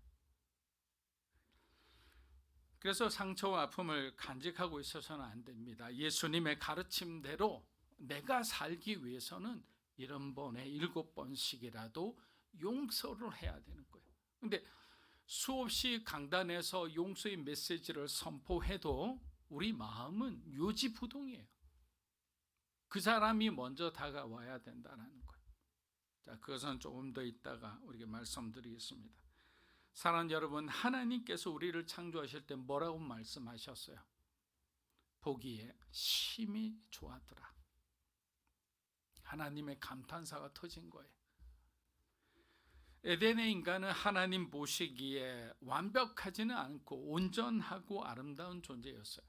그래서 상처와 아픔을 간직하고 있어서는 안 됩니다. 예수님의 가르침대로 내가 살기 위해서는 70번에 7번씩이라도 용서를 해야 되는 거예요. 근데 수없이 강단에서 용서의 메시지를 선포해도 우리 마음은 요지부동이에요. 그 사람이 먼저 다가와야 된다는 거예요. 자, 그것은 조금 더 있다가 우리에게 말씀드리겠습니다. 사랑하는 여러분, 하나님께서 우리를 창조하실 때 뭐라고 말씀하셨어요? 보기에 심히 좋았더라. 하나님의 감탄사가 터진 거예요. 에덴의 인간은 하나님 보시기에 완벽하지는 않고 온전하고 아름다운 존재였어요.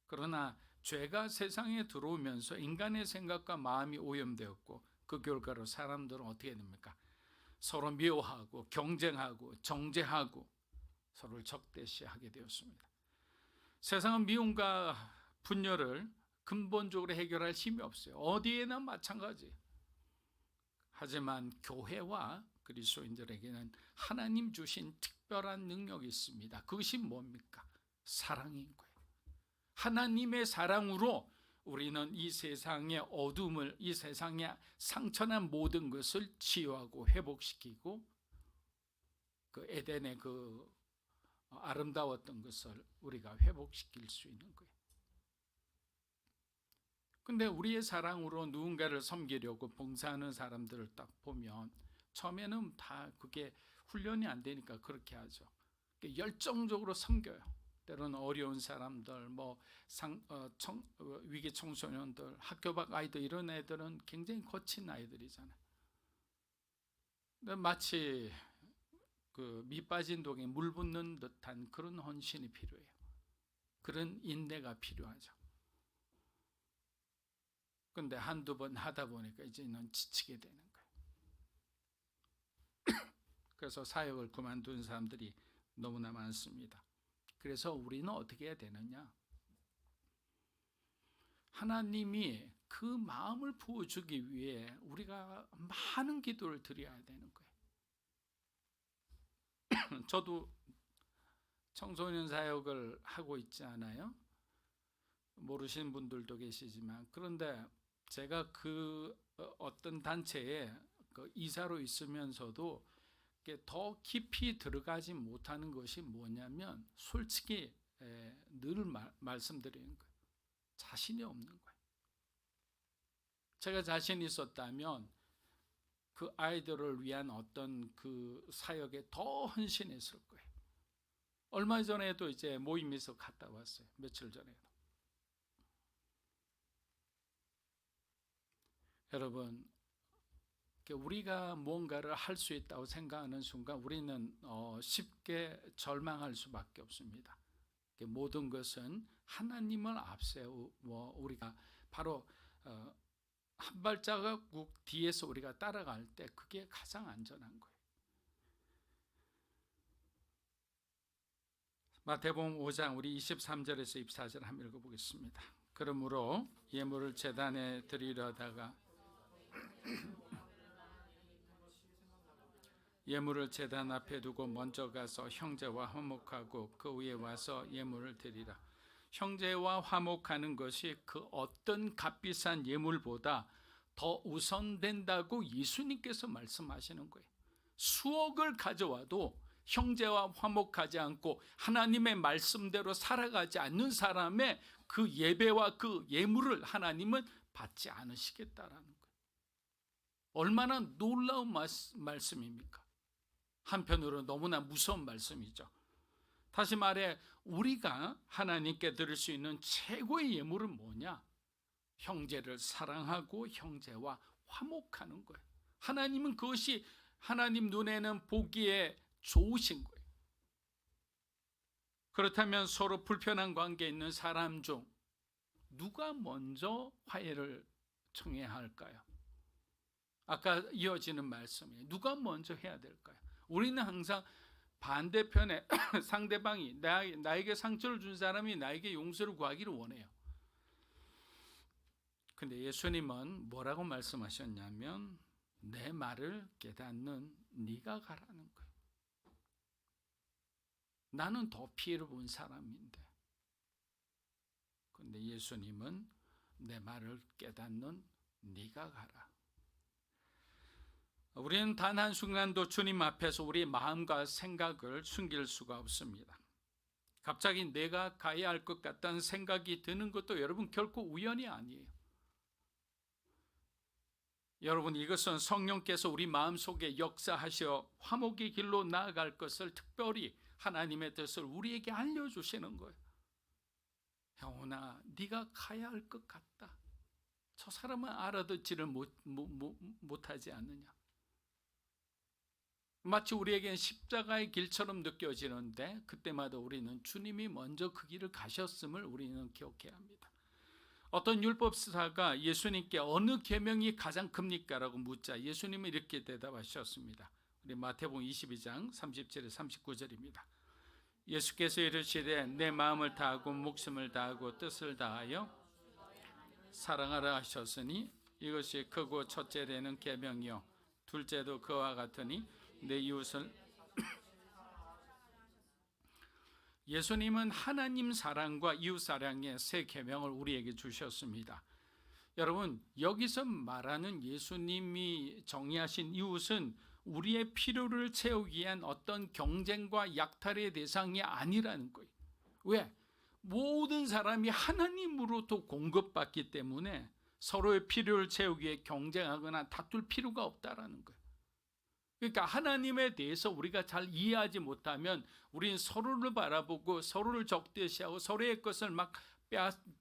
그러나 죄가 세상에 들어오면서 인간의 생각과 마음이 오염되었고 그 결과로 사람들은 어떻게 됩니까? 서로 미워하고 경쟁하고 정죄하고 서로를 적대시하게 되었습니다. 세상은 미움과 분열을 근본적으로 해결할 힘이 없어요. 어디에나 마찬가지. 하지만 교회와 그리스도인들에게는 하나님 주신 특별한 능력이 있습니다. 그것이 뭡니까? 사랑인 거예요. 하나님의 사랑으로 우리는 이 세상의 어둠을, 이 세상의 상처난 모든 것을 치유하고 회복시키고 그 에덴의 그 아름다웠던 것을 우리가 회복시킬 수 있는 거예요. 근데 우리의 사랑으로 누군가를 섬기려고 봉사하는 사람들을 딱 보면 처음에는 다 그게 훈련이 안 되니까 그렇게 하죠. 열정적으로 섬겨요. 때로는 어려운 사람들, 위기 청소년들, 학교 밖 아이들, 이런 애들은 굉장히 거친 아이들이잖아요. 근데 마치 그 미 빠진 독에 물 붓는 듯한 그런 헌신이 필요해요. 그런 인내가 필요하죠. 근데 한두 번 하다 보니까 이제는 지치게 되는 거예요. 그래서 사역을 그만둔 사람들이 너무나 많습니다. 그래서 우리는 어떻게 해야 되느냐? 하나님이 그 마음을 부어주기 위해 우리가 많은 기도를 드려야 되는 거예요. 저도 청소년 사역을 하고 있지 않아요? 모르시는 분들도 계시지만, 그런데 제가 그 어떤 단체에 그 이사로 있으면서도 더 깊이 들어가지 못하는 것이 뭐냐면 솔직히 늘 말씀드리는 거예요. 자신이 없는 거예요. 제가 자신이 있었다면 그 아이들을 위한 어떤 그 사역에 더 헌신했을 거예요. 얼마 전에도 이제 모임에서 갔다 왔어요. 며칠 전에도. 여러분, 우리가 뭔가를 할 수 있다고 생각하는 순간 우리는 쉽게 절망할 수밖에 없습니다. 모든 것은 하나님을 앞세우고 우리가 바로 한 발자국 뒤에서 우리가 따라갈 때 그게 가장 안전한 거예요. 마태복음 5장 우리 23절에서 24절 한번 읽어보겠습니다. 그러므로 예물을 제단에 드리려다가 예물을 제단 앞에 두고 먼저 가서 형제와 화목하고 그 위에 와서 예물을 드리라. 형제와 화목하는 것이 그 어떤 값비싼 예물보다 더 우선된다고 예수님께서 말씀하시는 거예요. 수억을 가져와도 형제와 화목하지 않고 하나님의 말씀대로 살아가지 않는 사람의 그 예배와 그 예물을 하나님은 받지 않으시겠다라는 거예요. 얼마나 놀라운 말씀입니까? 한편으로 너무나 무서운 말씀이죠. 다시 말해 우리가 하나님께 드릴 수 있는 최고의 예물은 뭐냐? 형제를 사랑하고 형제와 화목하는 거예요. 하나님은 그것이 하나님 눈에는 보기에 좋으신 거예요. 그렇다면 서로 불편한 관계에 있는 사람 중 누가 먼저 화해를 청해야 할까요? 아까 이어지는 말씀이에요. 누가 먼저 해야 될까요? 우리는 항상 반대편에 상대방이 나에게 상처를 준 사람이 나에게 용서를 구하기를 원해요. 근데 예수님은 뭐라고 말씀하셨냐면 내 말을 깨닫는 네가 가라는 거예요. 나는 더 피해를 본 사람인데, 근데 예수님은 내 말을 깨닫는 네가 가라. 우리는 단 한순간도 주님 앞에서 우리의 마음과 생각을 숨길 수가 없습니다. 갑자기 내가 가야 할 것 같다는 생각이 드는 것도 여러분 결코 우연이 아니에요. 여러분, 이것은 성령께서 우리 마음속에 역사하셔 화목의 길로 나아갈 것을 특별히 하나님의 뜻을 우리에게 알려주시는 거예요. 형훈아, 네가 가야 할 것 같다. 저 사람은 알아듣지를 못하지 않느냐. 마치 우리에게는 십자가의 길처럼 느껴지는데 그때마다 우리는 주님이 먼저 그 길을 가셨음을 우리는 기억해야 합니다. 어떤 율법사가 예수님께 어느 계명이 가장 큽니까? 라고 묻자 예수님은 이렇게 대답하셨습니다. 우리 마태복음 22장 30절에 39절입니다. 예수께서 이르시되 내 마음을 다하고 목숨을 다하고 뜻을 다하여 사랑하라 하셨으니 이것이 크고 첫째 되는 계명이요 둘째도 그와 같으니 내 이웃을 예수님은 하나님 사랑과 이웃 사랑의 세 계명을 우리에게 주셨습니다. 여러분, 여기서 말하는 예수님이 정의하신 이웃은 우리의 필요를 채우기 위한 어떤 경쟁과 약탈의 대상이 아니라는 거예요. 왜? 모든 사람이 하나님으로부터 공급받기 때문에 서로의 필요를 채우기 위해 경쟁하거나 다툴 필요가 없다라는 거예요. 그러니까 하나님에 대해서 우리가 잘 이해하지 못하면 우리는 서로를 바라보고 서로를 적대시하고 서로의 것을 막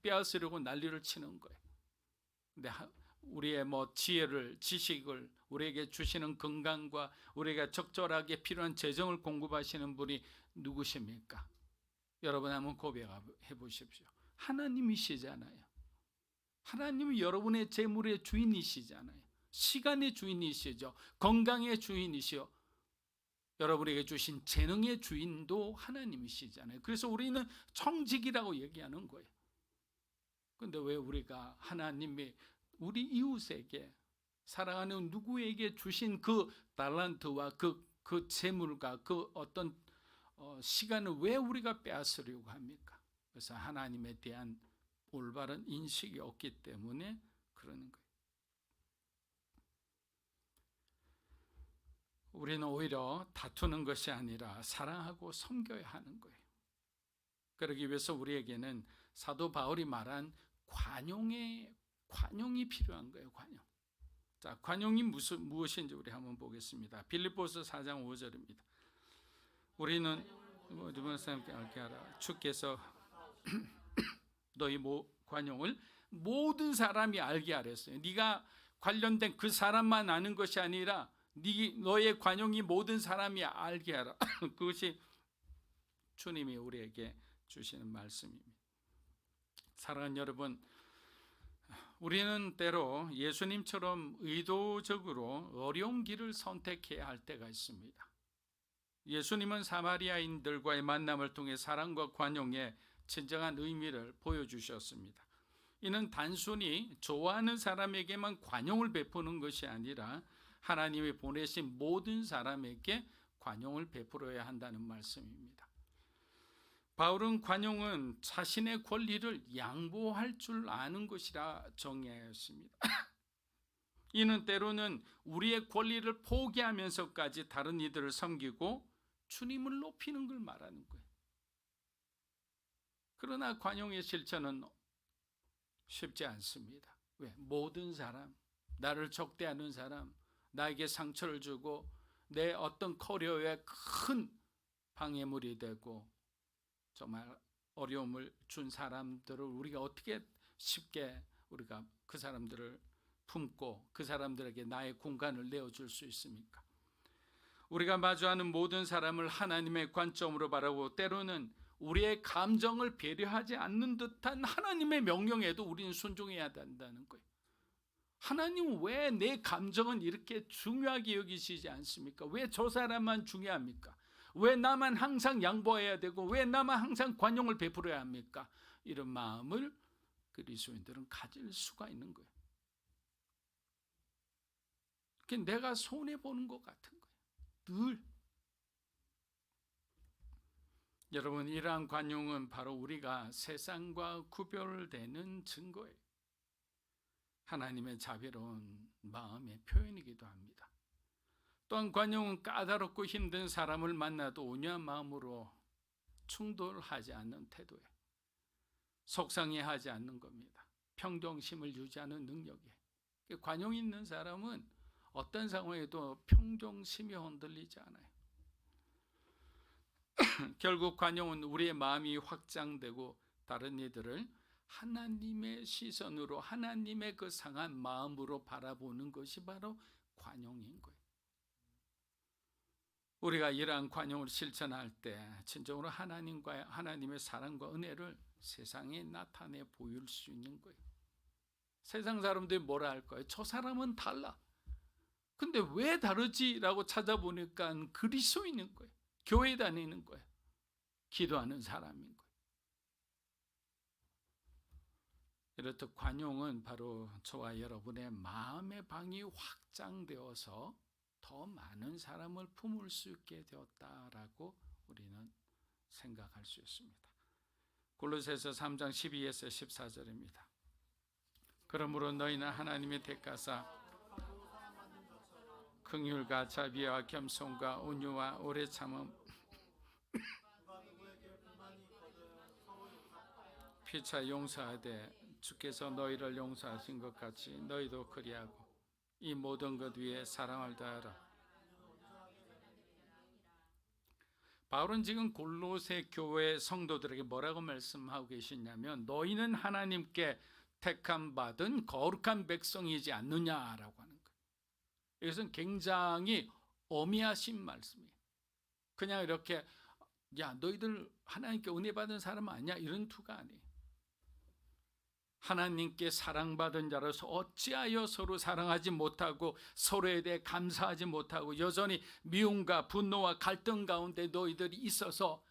빼앗으려고 난리를 치는 거예요. 근데 우리의 지혜를, 지식을 우리에게 주시는 건강과 우리가 적절하게 필요한 재정을 공급하시는 분이 누구십니까? 여러분 한번 고백해 보십시오. 하나님이시잖아요. 하나님은 여러분의 재물의 주인이시잖아요. 시간의 주인이시죠. 건강의 주인이시요. 여러분에게 주신 재능의 주인도 하나님이시잖아요. 그래서 우리는 청직이라고 얘기하는 거예요. 그런데 왜 우리가 하나님이 우리 이웃에게 사랑하는 누구에게 주신 그 달란트와 그 재물과 그 어떤 시간을 왜 우리가 빼앗으려고 합니까? 그래서 하나님에 대한 올바른 인식이 없기 때문에 그러는 거예요. 우리는 오히려 다투는 것이 아니라 사랑하고 섬겨야 하는 거예요. 그러기 위해서 우리에게는 사도 바울이 말한 관용이 필요한 거예요. 관용. 자, 관용이 무엇인지 우리 한번 보겠습니다. 빌립보서 4장 5절입니다. 우리는 모든 사람께 알게 하라. 주께서 너희 관용을 모든 사람이 알게 하랬어요. 네가 관련된 그 사람만 아는 것이 아니라 너의 관용이 모든 사람이 알게 하라. 그것이 주님이 우리에게 주시는 말씀입니다. 사랑하는 여러분, 우리는 때로 예수님처럼 의도적으로 어려운 길을 선택해야 할 때가 있습니다. 예수님은 사마리아인들과의 만남을 통해 사랑과 관용의 진정한 의미를 보여주셨습니다. 이는 단순히 좋아하는 사람에게만 관용을 베푸는 것이 아니라 하나님이 보내신 모든 사람에게 관용을 베풀어야 한다는 말씀입니다. 바울은 관용은 자신의 권리를 양보할 줄 아는 것이라 정의하였습니다. 이는 때로는 우리의 권리를 포기하면서까지 다른 이들을 섬기고 주님을 높이는 걸 말하는 거예요. 그러나 관용의 실천은 쉽지 않습니다. 왜? 모든 사람, 나를 적대하는 사람, 나에게 상처를 주고 내 어떤 커리어에 큰 방해물이 되고 정말 어려움을 준 사람들을 우리가 어떻게 쉽게 우리가 그 사람들을 품고 그 사람들에게 나의 공간을 내어줄 수 있습니까? 우리가 마주하는 모든 사람을 하나님의 관점으로 바라보고 때로는 우리의 감정을 배려하지 않는 듯한 하나님의 명령에도 우리는 순종해야 된다는 거예요. 하나님은 왜 내 감정은 이렇게 중요하게 여기시지 않습니까? 왜 저 사람만 중요합니까? 왜 나만 항상 양보해야 되고 왜 나만 항상 관용을 베풀어야 합니까? 이런 마음을 그리스도인들은 가질 수가 있는 거예요. 내가 손해보는 것 같은 거예요. 늘. 여러분, 이러한 관용은 바로 우리가 세상과 구별되는 증거예요. 하나님의 자비로운 마음의 표현이기도 합니다. 또한 관용은 까다롭고 힘든 사람을 만나도 온유한 마음으로 충돌하지 않는 태도에 속상해하지 않는 겁니다. 평정심을 유지하는 능력에 관용이 있는 사람은 어떤 상황에도 평정심이 흔들리지 않아요. 결국 관용은 우리의 마음이 확장되고 다른 이들을 하나님의 시선으로 하나님의 그 상한 마음으로 바라보는 것이 바로 관용인 거예요. 우리가 이러한 관용을 실천할 때 진정으로 하나님의 사랑과 은혜를 세상에 나타내 보일 수 있는 거예요. 세상 사람들이 뭐라 할 거예요? 저 사람은 달라. 근데 왜 다르지? 라고 찾아보니까 그리스도인인 거예요. 교회 다니는 거예요. 기도하는 사람인 거예요. 이렇듯 관용은 바로 저와 여러분의 마음의 방이 확장되어서 더 많은 사람을 품을 수 있게 되었다라고 우리는 생각할 수 있습니다. 골로새서 3장 12에서 14절입니다. 그러므로 너희는 하나님의 택하사 긍휼과 자비와 겸손과 온유와 오래 참음 피차 용서하되 주께서 너희를 용서하신 것 같이 너희도 그리하고 이 모든 것 위에 사랑을 다하라. 바울은 지금 골로새 교회 성도들에게 뭐라고 말씀하고 계시냐면 너희는 하나님께 택함 받은 거룩한 백성이지 않느냐라고 하는 거예요. 이것은 굉장히 엄미하신 말씀이에요. 그냥 이렇게 야 너희들 하나님께 은혜 받은 사람 아니야 이런 투가 아니에요. 하나님께 사랑받은 자로서 어찌하여 서로 사랑하지 못하고 서로에 대해 감사하지 못하고 여전히 미움과 분노와 갈등 가운데 너희들이 있어서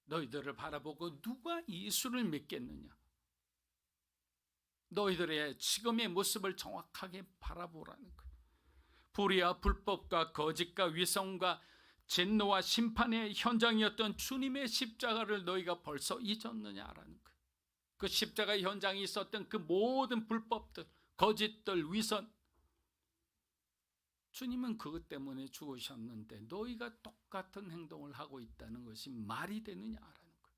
너희들을 바라보고 누가 예수를 믿겠느냐. 너희들의 지금의 모습을 정확하게 바라보라는 거예요. 불의와 불법과 거짓과 위선과 진노와 심판의 현장이었던 주님의 십자가를 너희가 벌써 잊었느냐라는 거예요. 그 십자가 현장에 있었던 그 모든 불법들, 거짓들, 위선, 주님은 그것 때문에 죽으셨는데 너희가 똑같은 행동을 하고 있다는 것이 말이 되느냐라는 거예요.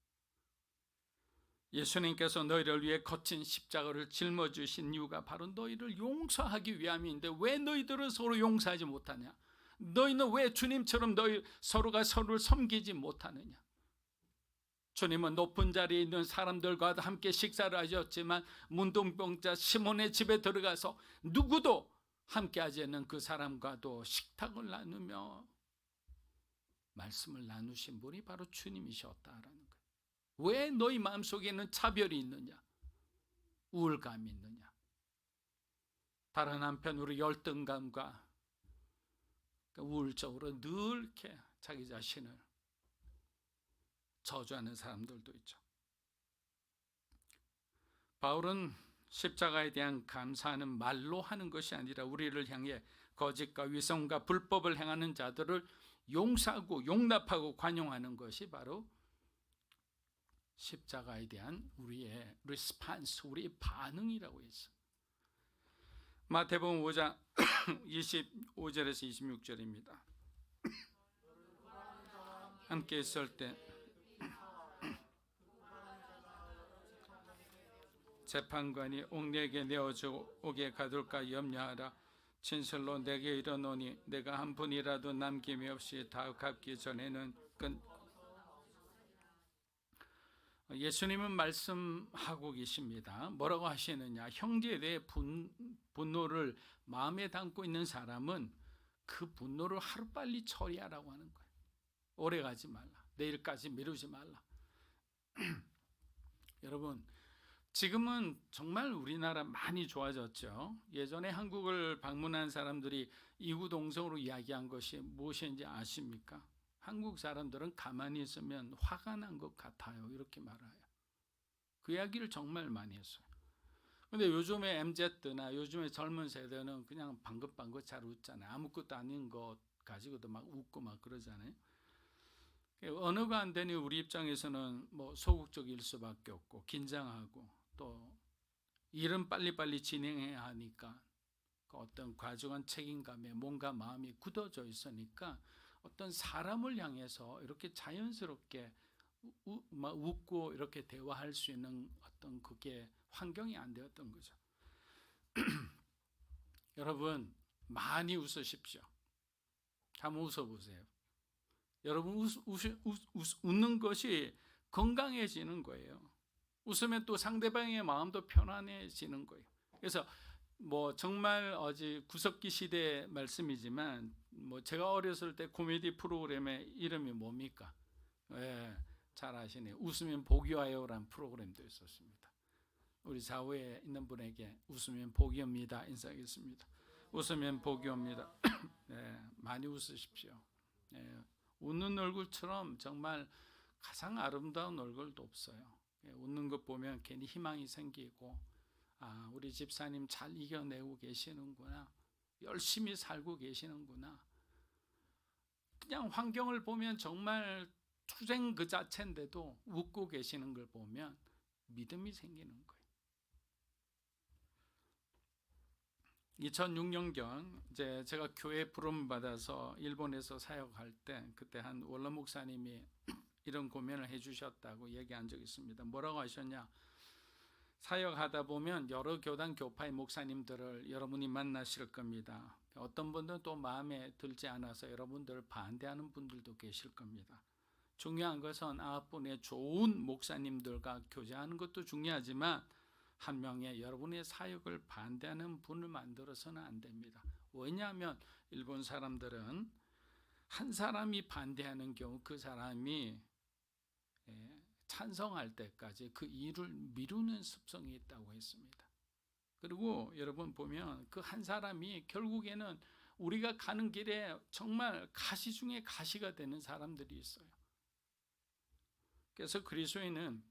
예수님께서 너희를 위해 거친 십자가를 짊어지신 이유가 바로 너희를 용서하기 위함인데 왜 너희들은 서로 용서하지 못하냐? 너희는 왜 주님처럼 서로가 서로를 섬기지 못하느냐? 주님은 높은 자리에 있는 사람들과 함께 식사를 하셨지만 문둥병자 시몬의 집에 들어가서 누구도 함께하지 않는 그 사람과도 식탁을 나누며 말씀을 나누신 분이 바로 주님이셨다라는 거예요. 왜 너희 마음속에는 차별이 있느냐? 우울감이 있느냐? 다른 한편으로 열등감과 우울적으로 늘 이렇게 자기 자신을 저주하는 사람들도 있죠. 바울은 십자가에 대한 감사는 말로 하는 것이 아니라 우리를 향해 거짓과 위선과 불법을 행하는 자들을 용서하고 용납하고 관용하는 것이 바로 십자가에 대한 우리의 리스판스, 우리의 반응이라고 했어요. 마태복음 5장 25절에서 26절입니다. 함께 있을 때 재판관이 옥내에게 내어오게 가둘까 염려하라. 진실로 내게 이르노니 내가 한 분이라도 남김이 없이 다 갚기 전에는 예수님은 말씀하고 계십니다. 뭐라고 하시느냐? 형제에 대해 분노를 마음에 담고 있는 사람은 그 분노를 하루빨리 처리하라고 하는 거예요. 오래 가지 말라. 내일까지 미루지 말라. 여러분, 지금은 정말 우리나라 많이 좋아졌죠. 예전에 한국을 방문한 사람들이 이구동성으로 이야기한 것이 무엇인지 아십니까? 한국 사람들은 가만히 있으면 화가 난 것 같아요. 이렇게 말해요. 그 이야기를 정말 많이 했어요. 근데 요즘에 MZ나 요즘에 젊은 세대는 그냥 방긋방긋 잘 웃잖아요. 아무것도 아닌 것 가지고도 막 웃고 막 그러잖아요. 언어가 안 되니 우리 입장에서는 뭐 소극적일 수밖에 없고 긴장하고 또 일은 빨리빨리 진행해야 하니까 그 어떤 과중한 책임감에 뭔가 마음이 굳어져 있으니까 어떤 사람을 향해서 이렇게 자연스럽게 막 웃고 이렇게 대화할 수 있는 어떤 그게 환경이 안 되었던 거죠. 여러분 많이 웃으십시오. 한번 웃어보세요. 여러분 웃는 것이 건강해지는 거예요. 웃으면 또 상대방의 마음도 편안해지는 거예요. 그래서 뭐 정말 어제 구석기 시대 말씀이지만 뭐 제가 어렸을 때 코미디 프로그램의 이름이 뭡니까? 예, 잘 아시네요. 웃으면 복이 와요라는 프로그램도 있었습니다. 우리 좌우에 있는 분에게 웃으면 복이 옵니다 인사하겠습니다. 웃으면 복이 옵니다. 예, 많이 웃으십시오. 예, 웃는 얼굴처럼 정말 가장 아름다운 얼굴도 없어요. 예, 웃는 것 보면 괜히 희망이 생기고 아, 우리 집사님 잘 이겨내고 계시는구나. 열심히 살고 계시는구나. 그냥 환경을 보면 정말 투쟁 그 자체인데도 웃고 계시는 걸 보면 믿음이 생기는 거예요. 2006년경 이제 제가 교회 부름 받아서 일본에서 사역할 때 그때 한 원로 목사님이 이런 고면을 해주셨다고 얘기한 적이 있습니다. 뭐라고 하셨냐? 사역하다 보면 여러 교단 교파의 목사님들을 여러분이 만나실 겁니다. 어떤 분들은 또 마음에 들지 않아서 여러분들을 반대하는 분들도 계실 겁니다. 중요한 것은 9분의 좋은 목사님들과 교제하는 것도 중요하지만 한 명의 여러분의 사역을 반대하는 분을 만들어서는 안 됩니다. 왜냐하면 일본 사람들은 한 사람이 반대하는 경우 그 사람이 찬성할 때까지 그 일을 미루는 습성이 있다고 했습니다. 그리고 여러분 보면 그 한 사람이 결국에는 우리가 가는 길에 정말 가시 중에 가시가 되는 사람들이 있어요. 그래서 그리스도인은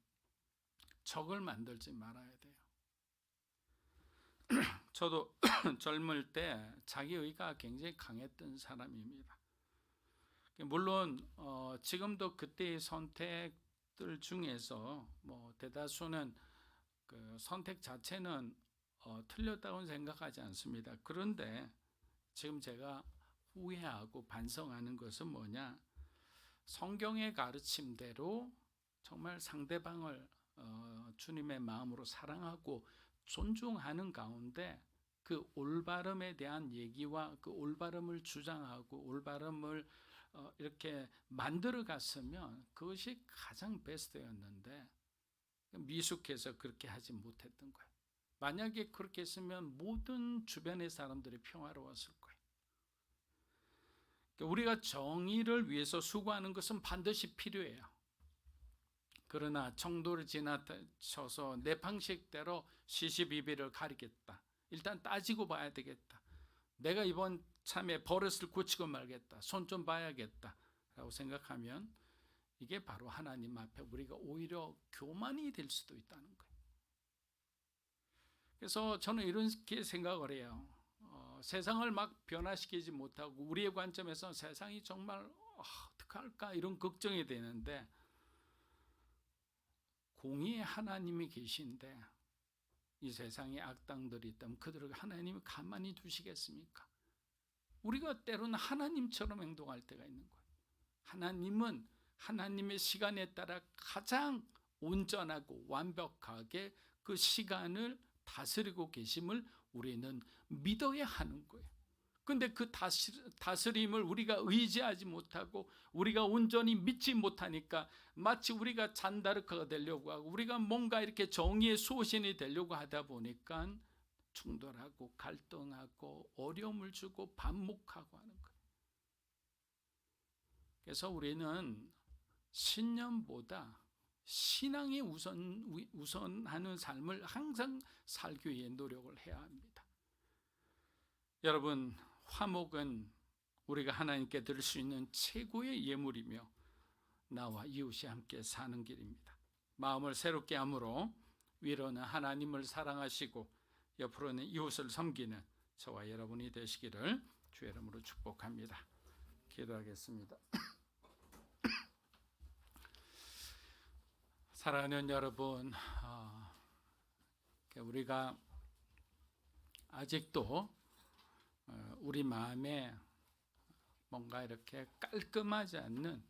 적을 만들지 말아야 돼요. 저도 젊을 때 자기의가 굉장히 강했던 사람입니다. 물론 지금도 그때의 선택들 중에서 뭐 대다수는 그 선택 자체는 틀렸다고는 생각하지 않습니다. 그런데 지금 제가 후회하고 반성하는 것은 뭐냐? 성경의 가르침대로 정말 상대방을 주님의 마음으로 사랑하고 존중하는 가운데 그 올바름에 대한 얘기와 그 올바름을 주장하고 올바름을 이렇게 만들어 갔으면 그것이 가장 베스트였는데 미숙해서 그렇게 하지 못했던 거예요. 만약에 그렇게 했으면 모든 주변의 사람들이 평화로웠을 거예요. 우리가 정의를 위해서 수고하는 것은 반드시 필요해요. 그러나 정도를 지나쳐서 내 방식대로 시시비비를 가리겠다. 일단 따지고 봐야 되겠다. 내가 이번 참에 버릇을 고치고 말겠다. 손 좀 봐야겠다 라고 생각하면 이게 바로 하나님 앞에 우리가 오히려 교만이 될 수도 있다는 거예요. 그래서 저는 이렇게 생각을 해요. 세상을 막 변화시키지 못하고 우리의 관점에서 세상이 정말 어떡할까 이런 걱정이 되는데 공의의 하나님이 계신데 이 세상에 악당들이 있다면 그들을 하나님이 가만히 두시겠습니까? 우리가 때로는 하나님처럼 행동할 때가 있는 거예요. 하나님은 하나님의 시간에 따라 가장 온전하고 완벽하게 그 시간을 다스리고 계심을 우리는 믿어야 하는 거예요. 그런데 그 다스림을 우리가 의지하지 못하고 우리가 온전히 믿지 못하니까 마치 우리가 잔다르크가 되려고 하고 우리가 뭔가 이렇게 정의의 수호신이 되려고 하다 보니까 충돌하고 갈등하고 어려움을 주고 반목하고 하는 거예요. 그래서 우리는 신념보다 신앙이 우선하는 삶을 항상 살기 위해 노력을 해야 합니다. 여러분, 화목은 우리가 하나님께 드릴 수 있는 최고의 예물이며 나와 이웃이 함께 사는 길입니다. 마음을 새롭게 함으로 위로는 하나님을 사랑하시고 옆으로는 이웃을 섬기는 저와 여러분이 되시기를 주의 이름으로 축복합니다. 기도하겠습니다. 사랑하는 여러분, 우리가 아직도 우리 마음에 뭔가 이렇게 깔끔하지 않는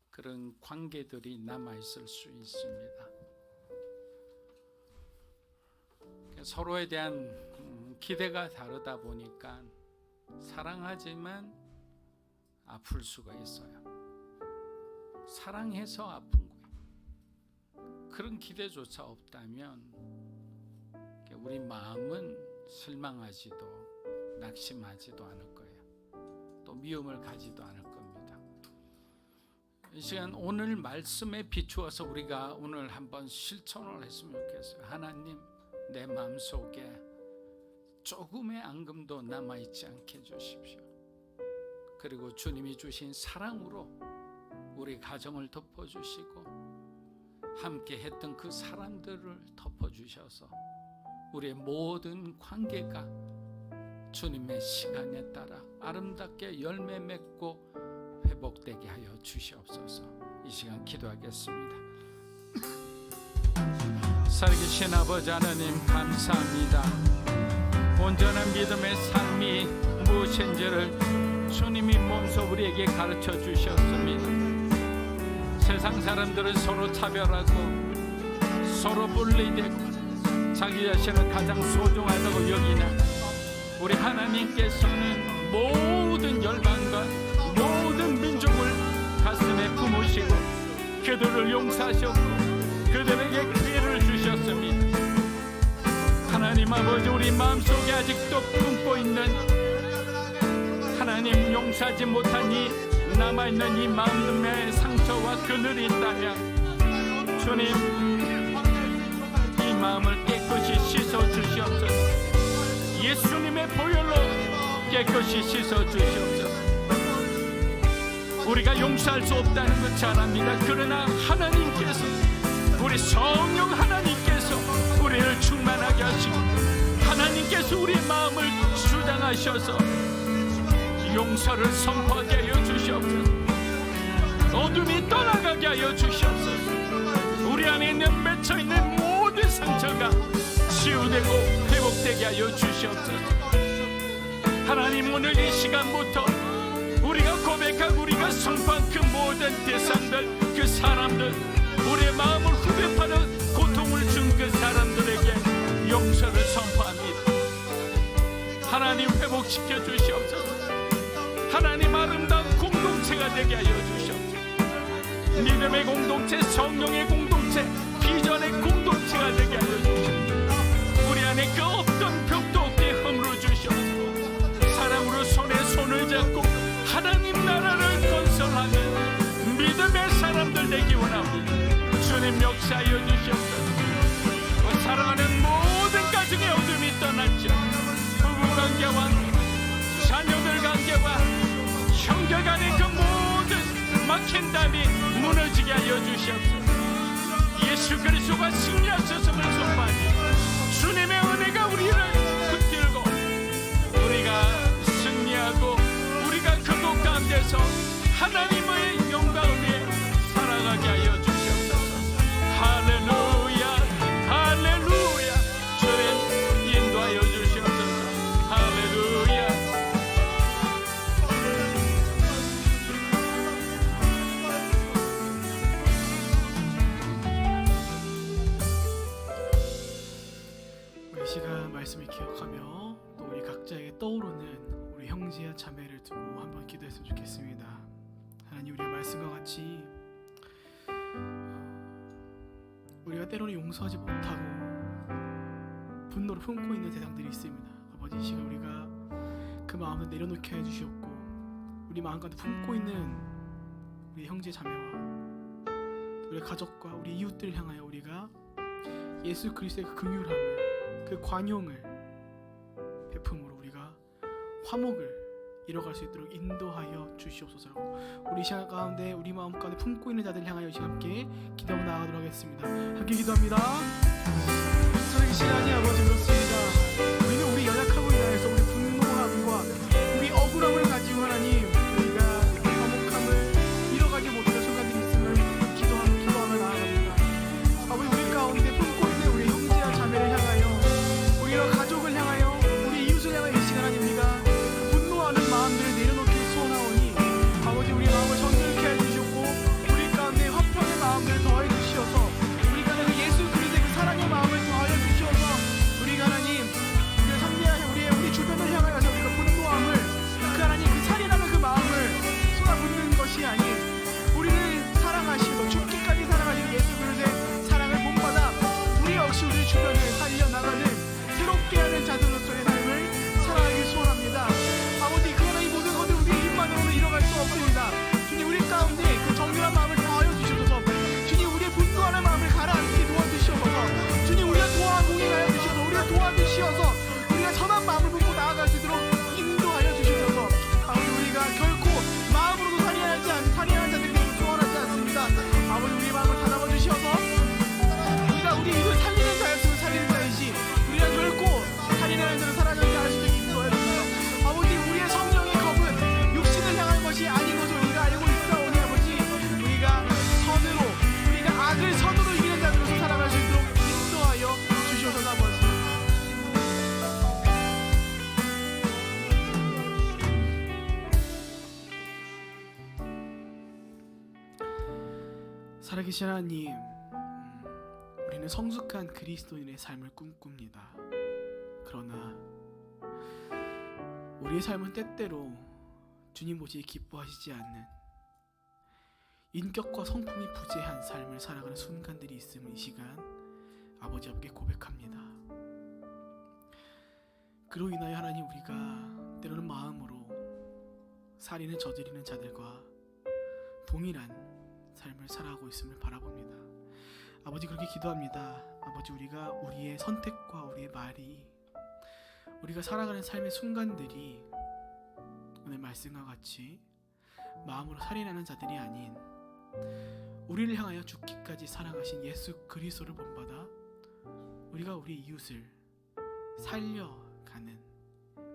그런 관계들이 남아있을 수 있습니다. 서로에 대한 기대가 다르다 보니까 사랑하지만 아플 수가 있어요. 사랑해서 아픈 거예요. 그런 기대조차 없다면 우리 마음은 실망하지도 낙심하지도 않을 거예요. 또 미움을 가지도 않을 겁니다. 이 시간 오늘 말씀에 비추어서 우리가 오늘 한번 실천을 했으면 좋겠어요. 하나님, 내 마음속에 조금의 앙금도 남아있지 않게 해주십시오. 그리고 주님이 주신 사랑으로 우리 가정을 덮어주시고 함께 했던 그 사람들을 덮어주셔서 우리의 모든 관계가 주님의 시간에 따라 아름답게 열매 맺고 회복되게 하여 주시옵소서. 이 시간 기도하겠습니다. 살아계신 아버지 하나님, 감사합니다. 온전한 믿음의 삶이 무엇인지를 주님이 몸소 우리에게 가르쳐 주셨습니다. 세상 사람들은 서로 차별하고 서로 분리되고 자기 자신을 가장 소중하다고 여기나 우리 하나님께서는 모든 열방과 모든 민족을 가슴에 품으시고 그들을 용서하셨고 그들에게 기회를 주셨습니다. 하나님 아버지, 우리 마음속에 아직도 품고 있는 하나님 용서하지 못한 이 남아있는 이 마음의 상처와 그늘이 있다면 주님, 이 마음을 깨끗이 씻어주시옵소서. 예수님의 보혈로 깨끗이 씻어주시옵소서. 우리가 용서할 수 없다는 것 잘 압니다. 그러나 하나님께서, 우리 성령 하나님께서 우리를 충만하게 하시고 하나님께서 우리의 마음을 주장하셔서 용서를 선포하게 하여 주시옵소서. 어둠이 떠나가게 하여 주시옵소서. 우리 안에 있는 맺혀있는 모든 상처가 치유되고 회복되게 하여 주시옵소서. 하나님, 오늘 이 시간부터 우리가 고백하고 우리가 선포한 그 모든 대상들, 그 사람들, 우리의 마음을 후벼파는 고통을 준 그 사람들에게 용서를 선포합니다. 하나님, 회복시켜 주시옵소서. 하나님, 아름다운 공동체가 공동체가 되게 하여 주시옵소서. 믿음의 공동체, 성령의 공동체, 비전의 공동체가 되게 하여 주시옵소서. 우리 안에 그 어떤 벽도 없게 허물어 주시옵소서. 사랑으로 손에 손을 잡고 하나님 나라를 건설하는 믿음의 사람들 되기 원합니다. 주님 역사하여 주시옵소서. 사랑하는 모든 가정의 어둠이 떠났죠. 부부관계와 자녀들 관계와 형제 간의 그 모든 막힌 담이 무너지게 하여 주시옵소서. 예수 그리스도가 승리하셨음을 선포하니 주님의 은혜가 우리를 붙들고 우리가 승리하고 우리가 그 곳 가운데서 하나님의 영광 위에 살아가게 하여 주시옵소서. 할렐루야, 할렐루야. 주님 인도하여 주시옵소서. 할렐루야. 이 시간 말씀을 기억하며 또 우리 각자에게 떠오르는 우리 형제와 자매를 두고 한번 기도했으면 좋겠습니다. 하나님, 우리의 말씀과 같이 우리가 때로는 용서하지 못하고 분노를 품고 있는 대상들이 있습니다. 아버지, 이 시간 우리가 그 마음을 내려놓게 해주시옵고 우리 마음 가운데 품고 있는 우리 형제 자매와 우리 가족과 우리 이웃들을 향하여 우리가 예수 그리스도의 그 긍휼함을, 그 관용을 베품으로 우리가 화목을 이뤄갈 수 있도록 인도하여 주시옵소서. 우리 시간 가운데 우리 마음 가운데 품고 있는 자들 향하여 이 시간 함께 기도하고 나아가도록 하겠습니다. 함께 기도합니다. 살아계신 하나님 아버지, 그렇습니다. 우리는 우리 연약함을 인하여서 우리 분노함과 우리 억울함을 가지고 하나님 우리가 화목함을 이뤄가지 못하는 순간들이 있음을 기도하며 나아갑니다. 아버지, 우리 가운데 품고 있는 우리 형제와 자매를 향하여 우리와 가족을 향하여 우리 이웃을 향하여 이 시간 하나님 우리가 분노하는 마음들을 내려놓기 소원하오니 아버지, 우리 마음을 정결케 해주시옵고 우리 가운데 화평의 마음들을 더해 주시어서 우리가 그 예수 그리스도의 그 사랑의 마음을 더하여 주시어서 우리가 하나님 우리가 상대하여 우리 주변을 향하여서 우리가 분노함을 그 하나님 그 살인하는 그 마음을 쏟아붓는 것이 아닌 우리를 사랑하시고 죽기까지 사랑하시는 예수 그리스도의 사랑을 본받아 우리 역시 우리 주변을 살려나가는 새롭게 하는 자들로서의 삶을 살아가길 소원합니다. 아버지, 그러나 이 모든 것을 우리의 힘만으로는 이뤄갈 수 없습니다. 주님, 우리 가운데 그 정결한 마음을 더하여 주시옵소서. 주님, 우리의 분노하는 마음을 가라앉게 도와주시옵소서. 주님, 우리가 동행하여 주시옵소서. 우리가 도와주시어서 우리가 선한 마음을 품고 나아갈 수 있도록 인도하여 주시옵소서. 아버지, 우리가 결코 마음으로도 살인하는 자들이 되기를 소원하지 않습니다. 아버지, 우리 마음을 다잡아 주시어서 우리가 우리 이웃을 살리는 자였으면 살리는 자이시 우리가 결코 살인하는 자를 사랑하지 않을 수 있도록 인도하여 주시옵소서. 아버지, 우리의 성령의 겁은 육신을 향한 것이 아닌 것을 우리가 알고 있사오니 아버지, 우리가 선으로 우리가 악을 선으로 이기는 자들로서 살아갈 수 있도록 인도하여 주시옵소서. 아버지, 살아계신 하나님, 우리는 성숙한 그리스도인의 삶을 꿈꿉니다. 그러나 우리의 삶은 때때로 주님 보시기에 기뻐하시지 않는 인격과 성품이 부재한 삶을 살아가는 순간들이 있음을 이 시간 아버지 앞에 고백합니다. 그로 인하여 하나님, 우리가 때로는 마음으로 살인을 저지르는 자들과 동일한 삶을 살아가고 있음을 바라봅니다. 아버지, 그렇게 기도합니다. 아버지, 우리가 우리의 선택과 우리의 말이 우리가 살아가는 삶의 순간들이 오늘 말씀과 같이 마음으로 살인하는 자들이 아닌 우리를 향하여 죽기까지 사랑하신 예수 그리스도를 본받아 우리가 우리 이웃을 살려가는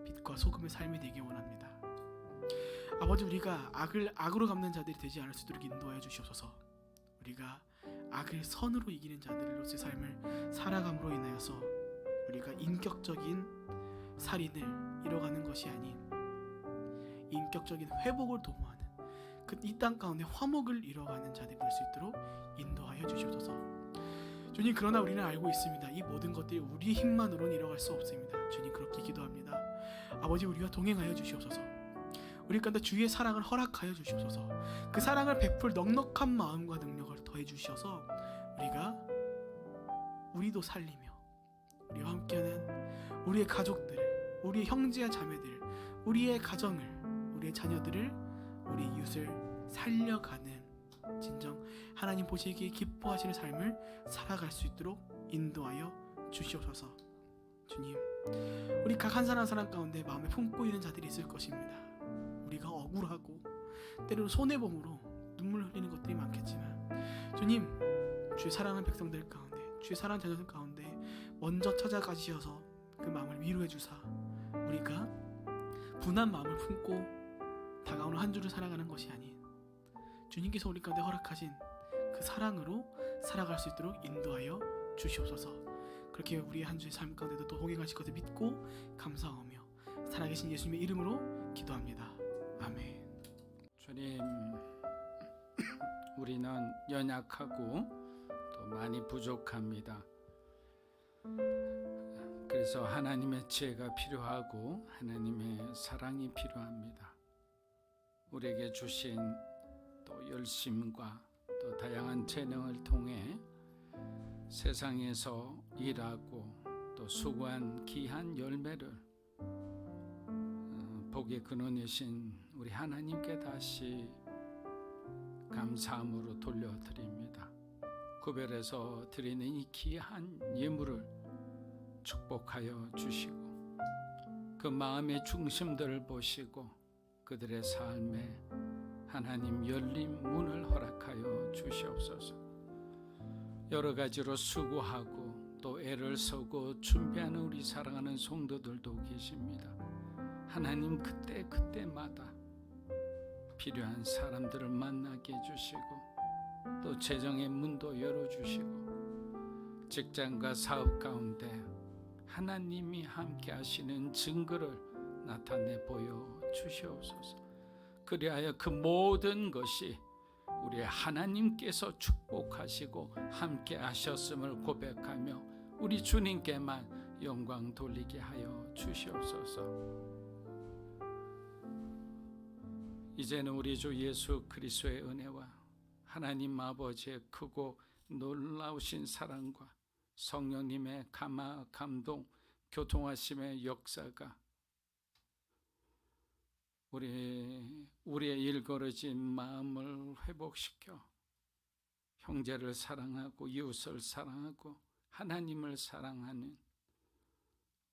빛과 소금의 삶이 되기 원합니다. 아버지, 우리가 악을 악으로 갚는 자들이 되지 않을 수 있도록 인도하여 주시옵소서. 우리가 악을 선으로 이기는 자들로서의 삶을 살아감으로 인하여서 우리가 인격적인 살인을 이뤄가는 것이 아닌 인격적인 회복을 도모하는 그 이 땅 가운데 화목을 이뤄가는 자들이 될 수 있도록 인도하여 주시옵소서. 주님, 그러나 우리는 알고 있습니다. 이 모든 것들이 우리의 힘만으로는 이뤄갈 수 없습니다. 주님, 그렇게 기도합니다. 아버지, 우리가 동행하여 주시옵소서. 우리 가운데 주의 사랑을 허락하여 주시옵소서. 그 사랑을 베풀 넉넉한 마음과 능력을 더해 주셔서 우리도 살리며 우리와 함께하는 우리의 가족들, 우리의 형제와 자매들, 우리의 가정을, 우리의 자녀들을, 우리 이웃을 살려가는 진정 하나님 보시기에 기뻐하시는 삶을 살아갈 수 있도록 인도하여 주시옵소서. 주님, 우리 각 한 사람 한 사람 가운데 마음에 품고 있는 자들이 있을 것입니다. 우리가 억울하고 때로는 손해보므로 눈물 흘리는 것들이 많겠지만 주님, 주의 사랑하는 백성들 가운데, 주의 사랑하는 자녀들 가운데 먼저 찾아가시어서 그 마음을 위로해 주사 우리가 분한 마음을 품고 다가오는 한 주를 살아가는 것이 아닌 주님께서 우리 가운데 허락하신 그 사랑으로 살아갈 수 있도록 인도하여 주시옵소서. 그렇게 우리의 한 주의 삶 가운데도 또 동행하실 것을 믿고 감사하며 살아계신 예수님의 이름으로 기도합니다. 아멘. 주님, 우리는 연약하고 또 많이 부족합니다. 그래서 하나님의 지혜가 필요하고 하나님의 사랑이 필요합니다. 우리에게 주신 또 열심과 또 다양한 재능을 통해 세상에서 일하고 또 수고한 귀한 열매를 복의 근원이신 우리 하나님께 다시 감사함으로 돌려드립니다. 구별해서 드리는 이 귀한 예물을 축복하여 주시고 그 마음의 중심들을 보시고 그들의 삶에 하나님 열린 문을 허락하여 주시옵소서. 여러 가지로 수고하고 또 애를 쓰고 준비하는 우리 사랑하는 성도들도 계십니다. 하나님 그때마다 필요한 사람들을 만나게 해주시고 또 재정의 문도 열어주시고 직장과 사업 가운데 하나님이 함께 하시는 증거를 나타내 보여 주시옵소서. 그리하여 그 모든 것이 우리 하나님께서 축복하시고 함께 하셨음을 고백하며 우리 주님께만 영광 돌리게 하여 주시옵소서. 이제는 우리 주 예수 그리스도의 은혜와 하나님 아버지의 크고 놀라우신 사랑과 성령님의 감동, 교통하심의 역사가 우리의 일거러진 마음을 회복시켜 형제를 사랑하고 이웃을 사랑하고 하나님을 사랑하는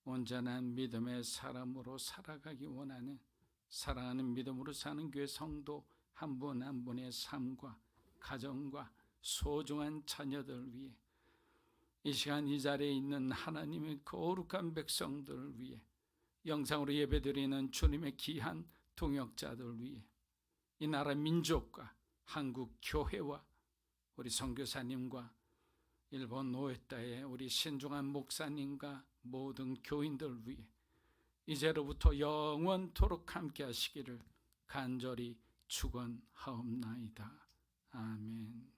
온전한 믿음의 사람으로 살아가기 원하는 사랑하는 믿음으로 사는 교회 성도 한 분 한 분의 삶과 가정과 소중한 자녀들 위해 이 시간 이 자리에 있는 하나님의 거룩한 백성들을 위해 영상으로 예배드리는 주님의 귀한 동역자들 위해 이 나라 민족과 한국 교회와 우리 선교사님과 일본 노에타의 우리 신중한 목사님과 모든 교인들 위해 이제로부터 영원토록 함께 하시기를 간절히 축원하옵나이다. 아멘.